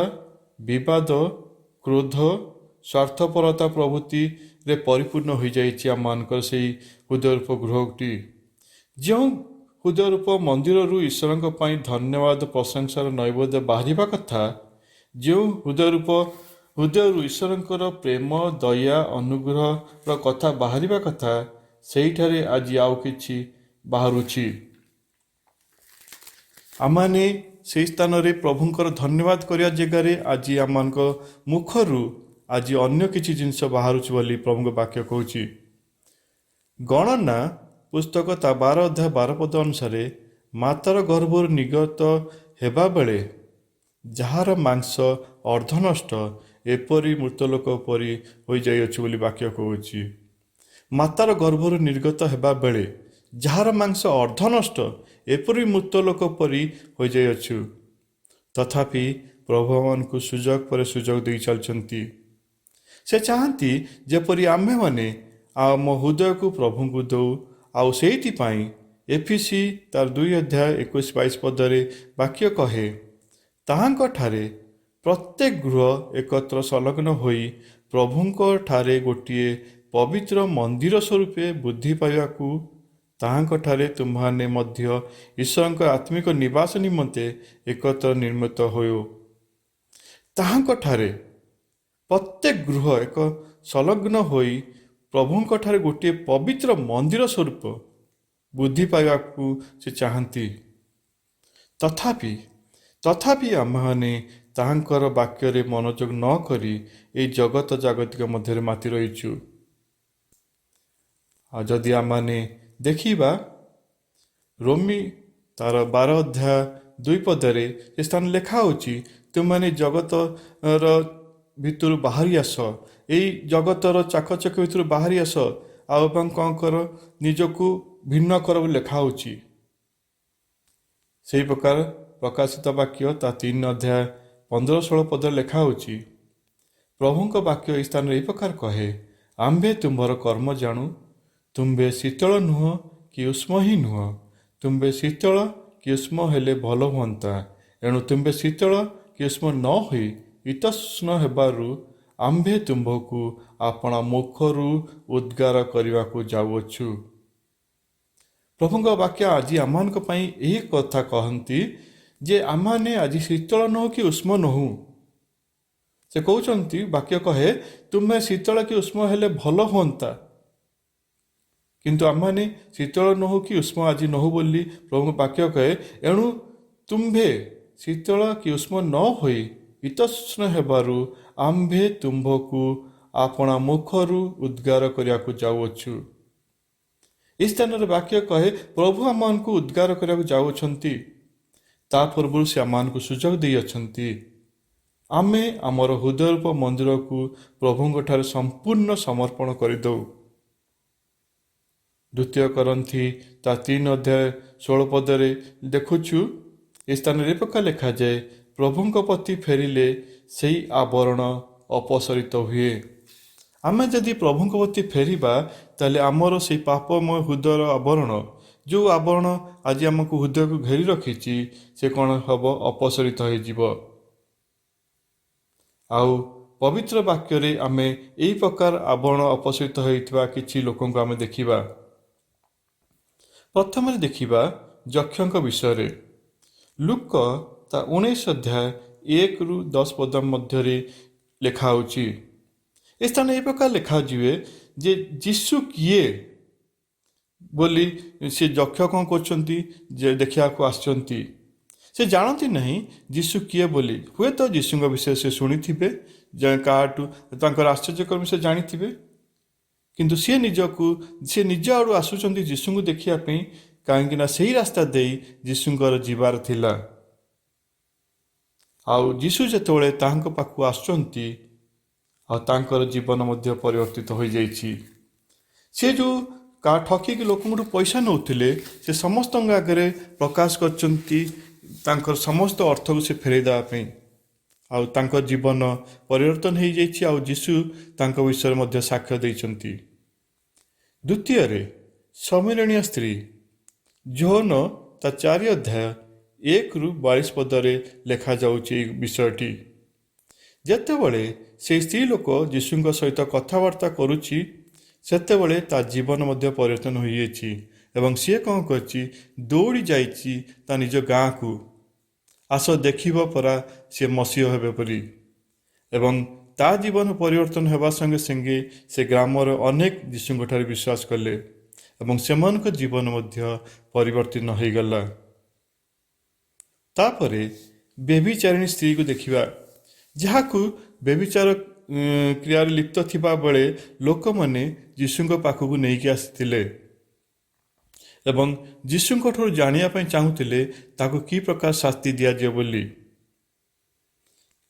ବିବାଦ, କ୍ରୋଧ, ସ୍ୱାର୍ଥପରତା ପ୍ରଭୃତିରେ ପରିପୂର୍ଣ୍ଣ ହୋଇଯାଇଛି ଆମମାନଙ୍କର ସେହି ହୃଦୟରୂପ ଗୃହଟି। ଯେଉଁ ହୃଦୟରୂପ ମନ୍ଦିରରୁ ଈଶ୍ୱରଙ୍କ ପାଇଁ ଧନ୍ୟବାଦ ପ୍ରଶଂସାର ନୈବେଦ୍ୟ ବାହାରିବା କଥା, ଯେଉଁ ହୃଦୟରୁ ଈଶ୍ୱରଙ୍କର ପ୍ରେମ, ଦୟା, ଅନୁଗ୍ରହର କଥା ବାହାରିବା କଥା, ସେହିଠାରେ ଆଜି ଆଉ କିଛି ବାହାରୁଛି। ଆମମାନେ ସେହି ସ୍ଥାନରେ ପ୍ରଭୁଙ୍କର ଧନ୍ୟବାଦ କରିବା ଜାଗାରେ ଆଜି ଆମମାନଙ୍କ ମୁଖରୁ ଆଜି ଅନ୍ୟ କିଛି ଜିନିଷ ବାହାରୁଛି ବୋଲି ପ୍ରଭୁଙ୍କ ବାକ୍ୟ କହୁଛି। ଗଣନା ପୁସ୍ତକ ତା 12:12 ଅନୁସାରେ ମାତାର ଗର୍ଭରୁ ନିର୍ଗତ ହେବା ବେଳେ ଯାହାର ମାଂସ ଅର୍ଦ୍ଧନଷ୍ଟ ଏପରି ମୃତଲୋକ ପରି ହୋଇଯାଇଅଛି ବୋଲି ବାକ୍ୟ କହୁଛି। ମାତାର ଗର୍ଭରୁ ନିର୍ଗତ ହେବା ବେଳେ ଯାହାର ମାଂସ ଅର୍ଦ୍ଧନଷ୍ଟ ଏପରି ମୃତଲୋକ ପରି ହୋଇଯାଇଅଛୁ। ତଥାପି ପ୍ରଭୁ ଆମମାନଙ୍କୁ ସୁଯୋଗ ପରେ ସୁଯୋଗ ଦେଇ ଚାଲିଛନ୍ତି। ସେ ଚାହାନ୍ତି ଯେପରି ଆମ୍ଭେମାନେ ଆମ ହୃଦୟକୁ ପ୍ରଭୁଙ୍କୁ ଦେଉ। ଆଉ ସେଇଥିପାଇଁ ଏଫିସି ତାର 2:21-22 ବାକ୍ୟ କହେ, ତାହାଙ୍କଠାରେ ପ୍ରତ୍ୟେକ ଗୃହ ଏକତ୍ର ସଂଲଗ୍ନ ହୋଇ ପ୍ରଭୁଙ୍କ ଠାରେ ଗୋଟିଏ ପବିତ୍ର ମନ୍ଦିର ସ୍ୱରୂପେ ବୃଦ୍ଧି ପାଇବାକୁ ତାହାଙ୍କଠାରେ ତୁମ୍ଭମାନେ ମଧ୍ୟ ଈଶ୍ୱରଙ୍କ ଆତ୍ମିକ ନିବାସ ନିମନ୍ତେ ଏକତ୍ର ନିର୍ମିତ ହୋଇ ତାହାଙ୍କଠାରେ ପ୍ରତ୍ୟେକ ଗୃହ ଏକ ସଂଲଗ୍ନ ହୋଇ ପ୍ରଭୁଙ୍କଠାରେ ଗୋଟିଏ ପବିତ୍ର ମନ୍ଦିର ସ୍ୱରୂପ ବୃଦ୍ଧି ପାଇବାକୁ ସେ ଚାହାନ୍ତି। ତଥାପି ଆମ୍ଭମାନେ ତାହାଙ୍କର ବାକ୍ୟରେ ମନୋଯୋଗ ନ କରି ଏହି ଜାଗତିକ ମଧ୍ୟରେ ମାତି ରହିଛୁ। ଆଉ ଯଦି ଆମମାନେ ଦେଖିବା ରୋମୀ ତାର 12:2 ଏ ସ୍ଥାନ ଲେଖା ହେଉଛି, ତୁମମାନେ ଜଗତର ଭିତରୁ ବାହାରି ଆସ, ଏଇ ଜଗତର ଚାକଚକ ଭିତରୁ ବାହାରି ଆସ ଆଉ ଏବଂ କ'ଣ କର, ନିଜକୁ ଭିନ୍ନ କର ବୋଲି ଲେଖା ହେଉଛି। ସେହି ପ୍ରକାର ପ୍ରକାଶିତ ବାକ୍ୟ ତା 3:15-16 ଲେଖା ହେଉଛି। ପ୍ରଭୁଙ୍କ ବାକ୍ୟ ଏହି ସ୍ଥାନରେ ଏହି ପ୍ରକାର କହେ, ଆମ୍ଭେ ତୁମ୍ଭର କର୍ମ ଜାଣୁ, ତୁମ୍ଭେ ଶୀତଳ ନୁହଁ କି ଉଷ୍ମ ହିଁ ନୁହଁ। ତୁମ୍ଭେ ଶୀତଳ କି ଉଷ୍ମ ହେଲେ ଭଲ ହୁଅନ୍ତା। ଏଣୁ ତୁମ୍ଭେ ଶୀତଳ କି ଉଷ୍ମ ନ ହୋଇ ଇତୋଷ୍ଣ ହେବାରୁ ଆମ୍ଭେ ତୁମ୍ଭକୁ ଆପଣା ମୁଖରୁ ଉଦ୍ଗାର କରିବାକୁ ଯାଉଅଛୁ। ପ୍ରଭୁଙ୍କ ବାକ୍ୟ ଆଜି ଆମମାନଙ୍କ ପାଇଁ ଏହି କଥା କହନ୍ତି ଯେ ଆମମାନେ ଆଜି ଶୀତଳ ନୁହଁ କି ଉଷ୍ମ ନୋହୁଁ। ସେ କହୁଛନ୍ତି, ବାକ୍ୟ କହେ ତୁମେ ଶୀତଳ କି ଉଷ୍ମ ହେଲେ ଭଲ ହୁଅନ୍ତା। କିନ୍ତୁ ଆମମାନେ ଶୀତଳ ନୋହୁ କି ଉଷ୍ମ ଆଜି ନୋହୁ ବୋଲି ପ୍ରଭୁଙ୍କ ବାକ୍ୟ କହେ। ଏଣୁ ତୁମ୍ଭେ ଶୀତଳ କି ଉଷ୍ମ ନ ହୋଇ ଇତୋଷ୍ଣ ହେବାରୁ ଆମ୍ଭେ ତୁମ୍ଭକୁ ଆପଣା ମୁଖରୁ ଉଦ୍ଗାର କରିବାକୁ ଯାଉଅଛୁ। ଏହି ସ୍ଥାନରେ ବାକ୍ୟ କହେ ପ୍ରଭୁ ଆମମାନଙ୍କୁ ଉଦ୍ଗାର କରିବାକୁ ଯାଉଅଛନ୍ତି। ତା ପୂର୍ବରୁ ସେ ଆମମାନଙ୍କୁ ସୁଯୋଗ ଦେଇଅଛନ୍ତି। ଆମେ ଆମର ହୃଦୟରୂପ ମନ୍ଦିରକୁ ପ୍ରଭୁଙ୍କଠାରେ ସମ୍ପୂର୍ଣ୍ଣ ସମର୍ପଣ କରିଦେଉ। 2 କରନ୍ଥୀ ତା 3:16 ଦେଖୁଛୁ, ଏ ସ୍ଥାନରେ ଏ ପ୍ରକାର ଲେଖାଯାଏ, ପ୍ରଭୁଙ୍କ ପ୍ରତି ଫେରିଲେ ସେହି ଆବରଣ ଅପସରିତ ହୁଏ। ଆମେ ଯଦି ପ୍ରଭୁଙ୍କ ପ୍ରତି ଫେରିବା ତାହେଲେ ଆମର ସେହି ପାପମୟ ହୃଦୟର ଆବରଣ, ଯେଉଁ ଆବରଣ ଆଜି ଆମକୁ ହୃଦୟକୁ ଘେରି ରଖିଛି, ସେ କ'ଣ ହେବ? ଅପସରିତ ହୋଇଯିବ। ଆଉ ପବିତ୍ର ବାକ୍ୟରେ ଆମେ ଏହି ପ୍ରକାର ଆବରଣ ଅପସରିତ ହୋଇଥିବା କିଛି ଲୋକଙ୍କୁ ଆମେ ଦେଖିବା। ପ୍ରଥମରେ ଦେଖିବା ଯକ୍ଷଙ୍କ ବିଷୟରେ। ଲୁକ ତା 19:1-10 ମଧ୍ୟରେ ଲେଖା ହେଉଛି। ଏ ସ୍ଥାନ ଏ ପ୍ରକାର ଲେଖାଯିବେ ଯେ ଯୀଶୁ କିଏ ବୋଲି ସେ ଯକ୍ଷ କ'ଣ କରୁଛନ୍ତି? ଯେ ଦେଖିବାକୁ ଆସିଛନ୍ତି, ସେ ଜାଣନ୍ତି ନାହିଁ ଯୀଶୁ କିଏ ବୋଲି। ହୁଏତ ଯୀଶୁଙ୍କ ବିଷୟରେ ସେ ଶୁଣିଥିବେ, କାହାଠୁ ତାଙ୍କର ଆଶ୍ଚର୍ଯ୍ୟକର୍ମ ସେ ଜାଣିଥିବେ, କିନ୍ତୁ ସେ ନିଜ ଆଡ଼ୁ ଆସୁଛନ୍ତି ଯୀଶୁଙ୍କୁ ଦେଖିବା ପାଇଁ, କାହିଁକି ନା ସେହି ରାସ୍ତା ଦେଇ ଯୀଶୁଙ୍କର ଯିବାର ଥିଲା। ଆଉ ଯୀଶୁ ଯେତେବେଳେ ତାଙ୍କ ପାଖକୁ ଆସୁଛନ୍ତି, ଆଉ ତାଙ୍କର ଜୀବନ ମଧ୍ୟ ପରିବର୍ତ୍ତିତ ହୋଇଯାଇଛି। ସେ ଯେଉଁ ଠକିକି ଲୋକଙ୍କଠୁ ପଇସା ନେଉଥିଲେ, ସେ ସମସ୍ତଙ୍କ ଆଗରେ ପ୍ରକାଶ କରିଛନ୍ତି ତାଙ୍କର ସମସ୍ତ ଅର୍ଥକୁ ସେ ଫେରାଇ ଦେବା ପାଇଁ। ଆଉ ତାଙ୍କ ଜୀବନ ପରିବର୍ତ୍ତନ ହୋଇଯାଇଛି। ଆଉ ଯୀଶୁ ତାଙ୍କ ବିଷୟରେ ମଧ୍ୟ ସାକ୍ଷ୍ୟ ଦେଇଛନ୍ତି। ଦ୍ୱିତୀୟରେ ସମରଣୀୟ ସ୍ତ୍ରୀ। ଯୋହନ ତା 4:1-22 ଲେଖାଯାଉଛି ଏହି ବିଷୟଟି। ଯେତେବେଳେ ସେହି ସ୍ତ୍ରୀ ଲୋକ ଯୀଶୁଙ୍କ ସହିତ କଥାବାର୍ତ୍ତା କରୁଛି, ସେତେବେଳେ ତା ଜୀବନ ମଧ୍ୟ ପରିବର୍ତ୍ତନ ହୋଇଯାଇଛି ଏବଂ ସିଏ କ'ଣ କରିଛି? ଦୌଡ଼ି ଯାଇଛି ତା ନିଜ ଗାଁକୁ। ଆସ ଦେଖିବ ପରା ସେ ମସିହ ହେବେ ପରି। ଏବଂ ତା ଜୀବନ ପରିବର୍ତ୍ତନ ହେବା ସଙ୍ଗେ ସଙ୍ଗେ ସେ ଗ୍ରାମର ଅନେକ ଯୀଶୁଙ୍କଠାରେ ବିଶ୍ୱାସ କଲେ ଏବଂ ସେମାନଙ୍କ ଜୀବନ ମଧ୍ୟ ପରିବର୍ତ୍ତନ ହୋଇଗଲା। ତାପରେ ବ୍ୟଭିଚାରିଣୀ ସ୍ତ୍ରୀକୁ ଦେଖିବା, ଯାହାକୁ ବ୍ୟଭିଚାର କ୍ରିୟାରେ ଲିପ୍ତ ଥିବା ବେଳେ ଲୋକମାନେ ଯୀଶୁଙ୍କ ପାଖକୁ ନେଇକି ଆସିଥିଲେ ଏବଂ ଯୀଶୁଙ୍କଠାରୁ ଜାଣିବା ପାଇଁ ଚାହୁଁଥିଲେ ତାକୁ କି ପ୍ରକାର ଶାସ୍ତି ଦିଆଯିବ ବୋଲି।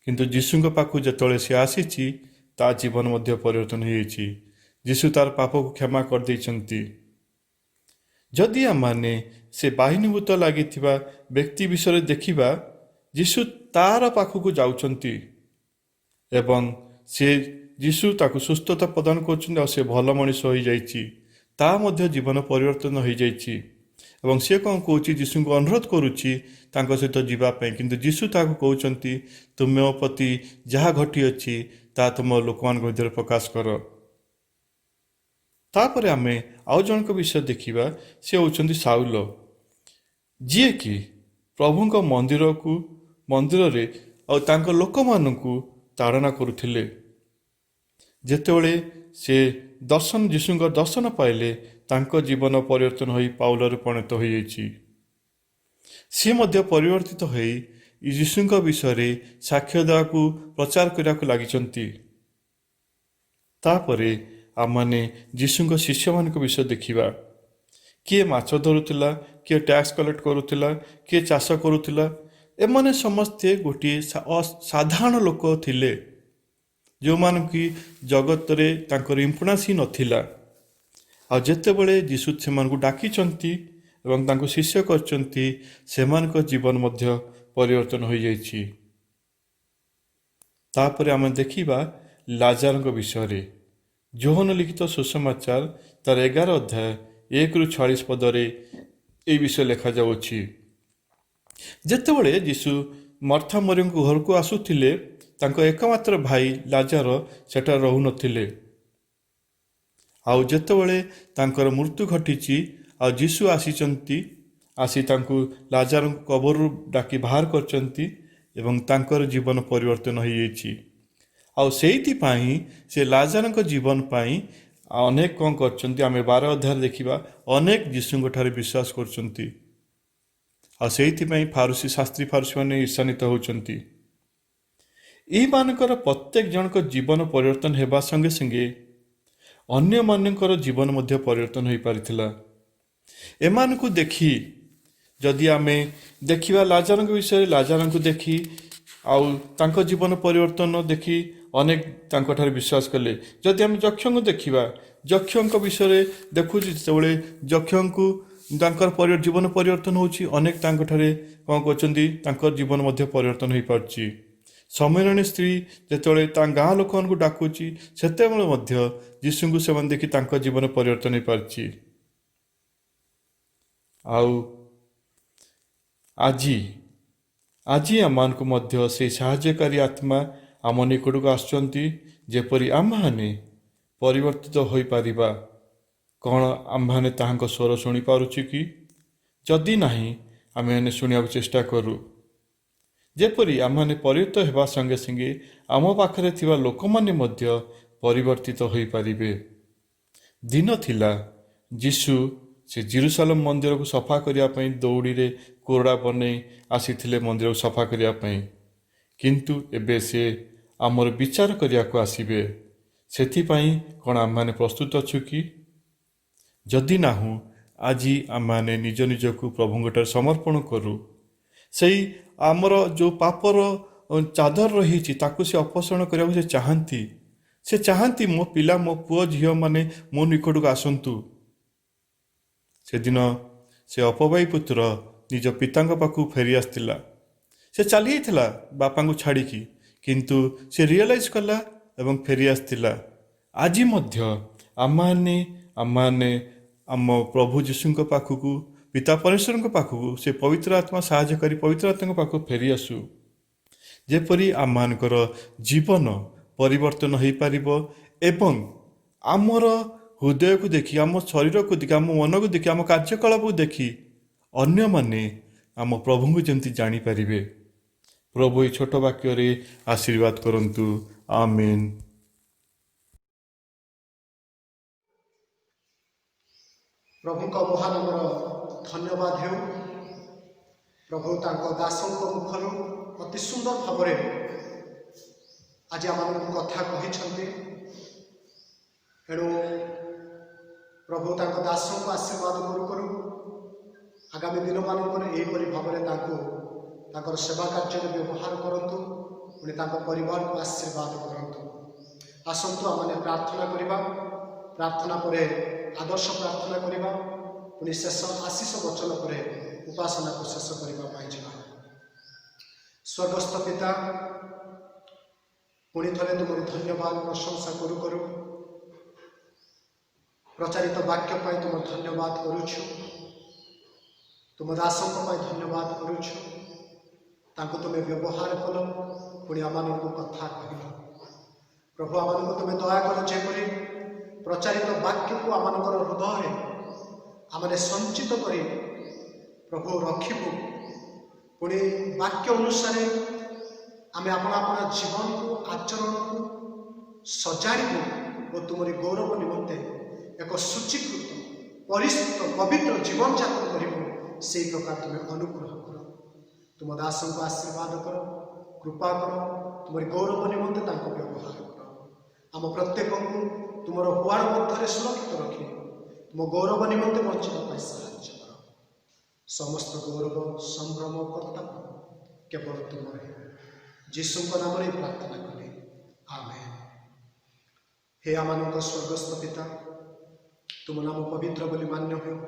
କିନ୍ତୁ ଯୀଶୁଙ୍କ ପାଖକୁ ଯେତେବେଳେ ସେ ଆସିଛି, ତା ଜୀବନ ମଧ୍ୟ ପରିବର୍ତ୍ତନ ହୋଇଯାଇଛି। ଯୀଶୁ ତାର ପାପକୁ କ୍ଷମା କରିଦେଇଛନ୍ତି। ଯଦି ଆମମାନେ ସେ ବାହିନୀଭୂତ ଲାଗିଥିବା ବ୍ୟକ୍ତି ବିଷୟରେ ଦେଖିବା, ଯୀଶୁ ତାର ପାଖକୁ ଯାଉଛନ୍ତି ଏବଂ ଯୀଶୁ ତାକୁ ସୁସ୍ଥତା ପ୍ରଦାନ କରୁଛନ୍ତି। ଆଉ ସେ ଭଲ ମଣିଷ ହୋଇଯାଇଛି, ତା ମଧ୍ୟ ଜୀବନ ପରିବର୍ତ୍ତନ ହୋଇଯାଇଛି ଏବଂ ସେ କ'ଣ କହୁଛି? ଯୀଶୁଙ୍କୁ ଅନୁରୋଧ କରୁଛି ତାଙ୍କ ସହିତ ଯିବା ପାଇଁ, କିନ୍ତୁ ଯୀଶୁ ତାକୁ କହୁଛନ୍ତି, ତୁମେ ମୋ ପ୍ରତି ଯାହା ଘଟିଅଛି ତାହା ତୁମ ଲୋକମାନଙ୍କ ଭିତରେ ପ୍ରକାଶ କର। ତାପରେ ଆମେ ଆଉ ଜଣଙ୍କ ବିଷୟ ଦେଖିବା, ସେ ହେଉଛନ୍ତି ସାଉଲ, ଯିଏକି ପ୍ରଭୁଙ୍କ ମନ୍ଦିରରେ ଆଉ ତାଙ୍କ ଲୋକମାନଙ୍କୁ ତାଡ଼ନା କରୁଥିଲେ। ଯେତେବେଳେ ସେ ଯୀଶୁଙ୍କ ଦର୍ଶନ ପାଇଲେ, ତାଙ୍କ ଜୀବନ ପରିବର୍ତ୍ତନ ହୋଇ ପାଉଲରେ ପରିଣତ ହୋଇଯାଇଛି। ସିଏ ମଧ୍ୟ ପରିବର୍ତ୍ତିତ ହୋଇ ଯୀଶୁଙ୍କ ବିଷୟରେ ସାକ୍ଷ୍ୟ ଦେବାକୁ, ପ୍ରଚାର କରିବାକୁ ଲାଗିଛନ୍ତି। ତାପରେ ଆମମାନେ ଯୀଶୁଙ୍କ ଶିଷ୍ୟମାନଙ୍କ ବିଷୟ ଦେଖିବା। କିଏ ମାଛ ଧରୁଥିଲା, କିଏ ଟ୍ୟାକ୍ସ କଲେକ୍ଟ କରୁଥିଲା, କିଏ ଚାଷ କରୁଥିଲା। ଏମାନେ ସମସ୍ତେ ଗୋଟିଏ ସାଧାରଣ ଲୋକ ଥିଲେ, ଯେଉଁମାନଙ୍କୁ ଜଗତରେ ତାଙ୍କର ଇମ୍ପୋର୍ଟାନ୍ସ ହିଁ ନଥିଲା। ଆଉ ଯେତେବେଳେ ଯୀଶୁ ସେମାନଙ୍କୁ ଡାକିଛନ୍ତି ଏବଂ ତାଙ୍କୁ ଶିଷ୍ୟ କରିଛନ୍ତି, ସେମାନଙ୍କ ଜୀବନ ମଧ୍ୟ ପରିବର୍ତ୍ତନ ହୋଇଯାଇଛି। ତାପରେ ଆମେ ଦେଖିବା ଲାଜାରଙ୍କ ବିଷୟରେ। ଯୋହନ ଲିଖିତ ସୁସମାଚାର ତାର 11:1-46 ଏହି ବିଷୟ ଲେଖାଯାଉଛି। ଯେତେବେଳେ ଯୀଶୁ ମର୍ଥା ମରିୟମଙ୍କ ଘରକୁ ଆସୁଥିଲେ, ତାଙ୍କ ଏକମାତ୍ର ଭାଇ ଲାଜାର ସେଠାରେ ରହୁନଥିଲେ। ଆଉ ଯେତେବେଳେ ତାଙ୍କର ମୃତ୍ୟୁ ଘଟିଛି, ଆଉ ଯୀଶୁ ଆସିଛନ୍ତି, ଆସି ତାଙ୍କୁ ଲାଜାରଙ୍କୁ କବରରୁ ଡାକି ବାହାର କରିଛନ୍ତି ଏବଂ ତାଙ୍କର ଜୀବନ ପରିବର୍ତ୍ତନ ହୋଇଯାଇଛି। ଆଉ ସେଇଥିପାଇଁ ସେ ଲାଜାରଙ୍କ ଜୀବନ ପାଇଁ ଅନେକ କ'ଣ କରିଛନ୍ତି? ଆମେ 12 ଅଧ୍ୟାୟରେ ଦେଖିବା, ଅନେକ ଯୀଶୁଙ୍କଠାରେ ବିଶ୍ୱାସ କରୁଛନ୍ତି। ଆଉ ସେଇଥିପାଇଁ ଶାସ୍ତ୍ରୀ ଫାରୁସୀମାନେ ଈର୍ଷାନ୍ୱିତ ହେଉଛନ୍ତି। ଏହିମାନଙ୍କର ପ୍ରତ୍ୟେକ ଜଣଙ୍କ ଜୀବନ ପରିବର୍ତ୍ତନ ହେବା ସଙ୍ଗେ ସଙ୍ଗେ ଅନ୍ୟମାନଙ୍କର ଜୀବନ ମଧ୍ୟ ପରିବର୍ତ୍ତନ ହୋଇପାରିଥିଲା। ଏମାନଙ୍କୁ ଦେଖି ଯଦି ଆମେ ଦେଖିବା ଲାଜାରଙ୍କ ବିଷୟରେ, ଲାଜାରଙ୍କୁ ଦେଖି ଆଉ ତାଙ୍କ ଜୀବନ ପରିବର୍ତ୍ତନ ଦେଖି ଅନେକ ତାଙ୍କଠାରେ ବିଶ୍ୱାସ କଲେ। ଯଦି ଆମେ ଯକ୍ଷଙ୍କୁ ଦେଖିବା, ଯକ୍ଷଙ୍କ ବିଷୟରେ ଦେଖୁଛୁ ଯେତେବେଳେ ଯକ୍ଷଙ୍କୁ ତାଙ୍କର ଜୀବନ ପରିବର୍ତ୍ତନ ହେଉଛି, ଅନେକ ତାଙ୍କଠାରେ କ'ଣ କରୁଛନ୍ତି, ତାଙ୍କର ଜୀବନ ମଧ୍ୟ ପରିବର୍ତ୍ତନ ହୋଇପାରୁଛି। ସମ୍ମିଳନୀ ସ୍ତ୍ରୀ ଯେତେବେଳେ ତା ଗାଁ ଲୋକମାନଙ୍କୁ ଡାକୁଛି, ସେତେବେଳେ ମଧ୍ୟ ଯୀଶୁଙ୍କୁ ସେମାନେ ଦେଖି ତାଙ୍କ ଜୀବନ ପରିବର୍ତ୍ତନ ହୋଇପାରୁଛି। ଆଉ ଆଜି ଆମମାନଙ୍କୁ ମଧ୍ୟ ସେଇ ସାହାଯ୍ୟକାରୀ ଆତ୍ମା ଆମ ନିକଟକୁ ଆସୁଛନ୍ତି, ଯେପରି ଆମ୍ଭେମାନେ ପରିବର୍ତ୍ତିତ ହୋଇପାରିବା। କ'ଣ ଆମ୍ଭେମାନେ ତାହାଙ୍କ ସ୍ୱର ଶୁଣିପାରୁଛୁ କି? ଯଦି ନାହିଁ, ଆମେମାନେ ଶୁଣିବାକୁ ଚେଷ୍ଟା କରୁ। ଯେପରି ଆମେମାନେ ପରିବର୍ତ୍ତିତ ହେବା ସଙ୍ଗେ ସଙ୍ଗେ ଆମ ପାଖରେ ଥିବା ଲୋକମାନେ ମଧ୍ୟ ପରିବର୍ତ୍ତିତ ହୋଇପାରିବେ। ଦିନ ଥିଲା ଯୀଶୁ ସେ ଜେରୁସାଲେମ ମନ୍ଦିରକୁ ସଫା କରିବା ପାଇଁ ଦଉଡ଼ିରେ କୋରଡ଼ା ବନେଇ ଆସିଥିଲେ ମନ୍ଦିରକୁ ସଫା କରିବା ପାଇଁ। କିନ୍ତୁ ଏବେ ସେ ଆମର ବିଚାର କରିବାକୁ ଆସିବେ। ସେଥିପାଇଁ କ'ଣ ଆମେମାନେ ପ୍ରସ୍ତୁତ ଅଛୁ କି? ଯଦି ନାହୁଁ, ଆଜି ଆମେମାନେ ନିଜ ନିଜକୁ ପ୍ରଭୁଙ୍କଠାରେ ସମର୍ପଣ କରୁ। ସେଇ ଆମର ଯେଉଁ ପାପର ଚାଦର ରହିଛି ତାକୁ ସେ ଅପସାରଣ କରିବାକୁ ସେ ଚାହାନ୍ତି ମୋ ପିଲା, ମୋ ପୁଅ ଝିଅମାନେ ମୋ ନିକଟକୁ ଆସନ୍ତୁ। ସେଦିନ ସେ ଅପବାୟୀ ପୁତ୍ର ନିଜ ପିତାଙ୍କ ପାଖକୁ ଫେରି ଆସିଥିଲା। ସେ ଚାଲି ଯାଇଥିଲା ବାପାଙ୍କୁ ଛାଡ଼ିକି, କିନ୍ତୁ ସେ ରିଅଲାଇଜ୍ କଲା ଏବଂ ଫେରି ଆସିଥିଲା। ଆଜି ମଧ୍ୟ ଆମମାନେ ଆମ ପ୍ରଭୁ ଯୀଶୁଙ୍କ ପାଖକୁ, ପିତା ପରମେଶ୍ୱରଙ୍କ ପାଖକୁ, ସେ ପବିତ୍ର ଆତ୍ମା ସାହାଯ୍ୟକାରୀ ପବିତ୍ର ଆତ୍ମାଙ୍କ ପାଖକୁ ଫେରି ଆସୁ, ଯେପରି ଆମମାନଙ୍କର ଜୀବନ ପରିବର୍ତ୍ତନ ହୋଇପାରିବ ଏବଂ ଆମର ହୃଦୟକୁ ଦେଖି, ଆମ ଶରୀରକୁ ଦେଖି, ଆମ ମନକୁ ଦେଖି, ଆମ କାର୍ଯ୍ୟକଳାପକୁ ଦେଖି ଅନ୍ୟମାନେ ଆମ ପ୍ରଭୁଙ୍କୁ ଯେମିତି ଜାଣିପାରିବେ। ପ୍ରଭୁ ଏହି ଛୋଟ ବାକ୍ୟରେ ଆଶୀର୍ବାଦ କରନ୍ତୁ। ଆମେନ୍। ପ୍ରଭୁଙ୍କ ମହାନାମର ଧନ୍ୟବାଦ ହେଉ। ପ୍ରଭୁ ତାଙ୍କ ଦାସଙ୍କ ମୁଖରୁ ଅତି ସୁନ୍ଦର ଭାବରେ ଆଜି ଆମମାନଙ୍କୁ କଥା କହିଛନ୍ତି। ଏଣୁ ପ୍ରଭୁ ତାଙ୍କ ଦାସଙ୍କୁ ଆଶୀର୍ବାଦ କରୁ ଆଗାମୀ ଦିନମାନଙ୍କରେ ଏହିପରି ଭାବରେ ତାଙ୍କୁ ତାଙ୍କର ସେବା କାର୍ଯ୍ୟରେ ବ୍ୟବହାର କରନ୍ତୁ, ପୁଣି ତାଙ୍କ ପରିବାରକୁ ଆଶୀର୍ବାଦ କରନ୍ତୁ। ଆସନ୍ତୁ ଆମମାନେ ପ୍ରାର୍ଥନା କରିବା। ପ୍ରାର୍ଥନା ପରେ ଆଦର୍ଶ ପ୍ରାର୍ଥନା କରିବା, ପୁଣି ଶେଷ ଆଶିଷ ବଚନ ପରେ ଉପାସନାକୁ ଶେଷ କରିବା ପାଇଁ ଯିବା। ସ୍ୱର୍ଗସ୍ଥ ପିତା, ପୁଣି ଥରେ ତୁମର ଧନ୍ୟବାଦ ପ୍ରଶଂସା କରୁ ପ୍ରଚାରିତ ବାକ୍ୟ ପାଇଁ ତୁମ ଧନ୍ୟବାଦ କରୁଛୁ। ତୁମ ଦାସଙ୍କ ପାଇଁ ଧନ୍ୟବାଦ କରୁଛୁ। ତାଙ୍କୁ ତୁମେ ବ୍ୟବହାର କଲ, ପୁଣି ଆମମାନଙ୍କୁ କଥା କହିଲ। ପ୍ରଭୁ, ଆମମାନଙ୍କୁ ତୁମେ ଦୟାକର, ଯେପରି ପ୍ରଚାରିତ ବାକ୍ୟକୁ ଆମମାନଙ୍କର ହୃଦୟରେ ଆମେ ସଞ୍ଚିତ କରି ପ୍ରଭୁ ରଖିବୁ। ପୁଣି ବାକ୍ୟ ଅନୁସାରେ ଆମେ ଆପଣା ଜୀବନକୁ, ଆଚରଣକୁ ସଜାଡ଼ିବୁ ଓ ତୁମରି ଗୌରବ ନିମନ୍ତେ ଏକ ସୂଚୀକୃତ, ପରିଶୁଦ୍ଧ, ପବିତ୍ର ଜୀବନଯାପନ କରିବୁ। ସେହି ପ୍ରକାର ତୁମେ ଅନୁଗ୍ରହ କର। ତୁମ ଦାସଙ୍କୁ ଆଶୀର୍ବାଦ କର, କୃପା କର। ତୁମରି ଗୌରବ ନିମନ୍ତେ ତାଙ୍କୁ ବ୍ୟବହାର କର। ଆମ ପ୍ରତ୍ୟେକଙ୍କୁ ତୁମର ହୁଆଡ଼ ମଧ୍ୟରେ ସୁରକ୍ଷିତ ରଖି ତୁମ ଗୌରବ ନିମନ୍ତେ ବଞ୍ଚିବା ପାଇଁ ସାହାଯ୍ୟ କର। ସମସ୍ତ ଗୌରବ, ସମ୍ଭ୍ରମ, କର୍ତ୍ତବ୍ୟ କେବଳ ତୁମର। ଯୀଶୁଙ୍କ ନାମରେ ପ୍ରାର୍ଥନା କଲି, ଆମେନ୍। ହେ ଆମମାନଙ୍କ ସ୍ୱର୍ଗସ୍ଥ ପିତା, ତୁମ ନାମ ପବିତ୍ର ବୋଲି ମାନ୍ୟ ହେଉ।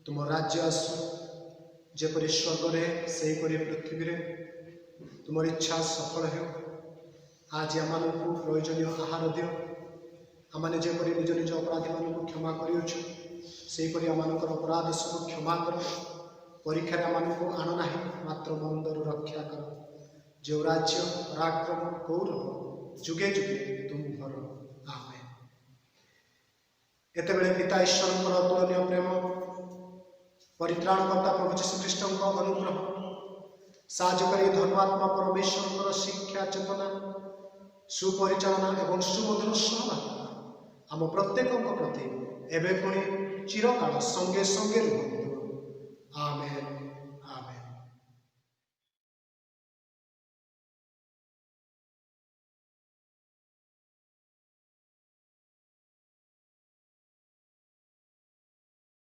ତୁମ ରାଜ୍ୟ ଆସୁ, ଯେପରି ସ୍ୱର୍ଗରେ ସେହିପରି ପୃଥିବୀରେ। ତୁମର ଇଚ୍ଛା ସଫଳ ହେଉ। ଆଜି ଆମମାନଙ୍କୁ ପ୍ରୟୋଜନୀୟ ଆହାର ଦିଅ। ଆମମାନେ ଯେପରି ନିଜ ନିଜ ଅପରାଧୀମାନଙ୍କୁ କ୍ଷମା କରିଅଛୁ, ସେହିପରି ଆମମାନଙ୍କର ଅପରାଧ ସବୁ କ୍ଷମା କର। ପରୀକ୍ଷାରେ ଆମମାନଙ୍କୁ ଆଣ ନାହିଁ, ମାତ୍ର ମନ୍ଦରୁ ରକ୍ଷା କର। ଯେଉଁ ରାଜ୍ୟ, ପରାକ୍ରମ, ଗୌରବ ଯୁଗେ ଯୁଗେ ତୁମ୍ଭର। ଆମେନ୍। ଏତେବେଳେ ପିତା ଈଶ୍ୱରଙ୍କର ଅତୁଳନୀୟ ପ୍ରେମ, ପରିତ୍ରାଣକର୍ତ୍ତା ପ୍ରଭୁ ଯୀଶୁଖ୍ରୀଷ୍ଟଙ୍କ ଅନୁଗ୍ରହ, ସାହାଯ୍ୟକାରୀ ଧର୍ମାତ୍ମା ପରମେଶ୍ୱରଙ୍କର ଶିକ୍ଷା, ଚେତନା, ସୁପରିଚାଳନା ଏବଂ ସୁମଧୁର ସହଭାଗିତା ଆମ ପ୍ରତ୍ୟେକଙ୍କ ପ୍ରତି ଏବେ ପୁଣି ଚିରକାଳ ସଙ୍ଗେ ସଙ୍ଗେ ରୁହନ୍ତୁ।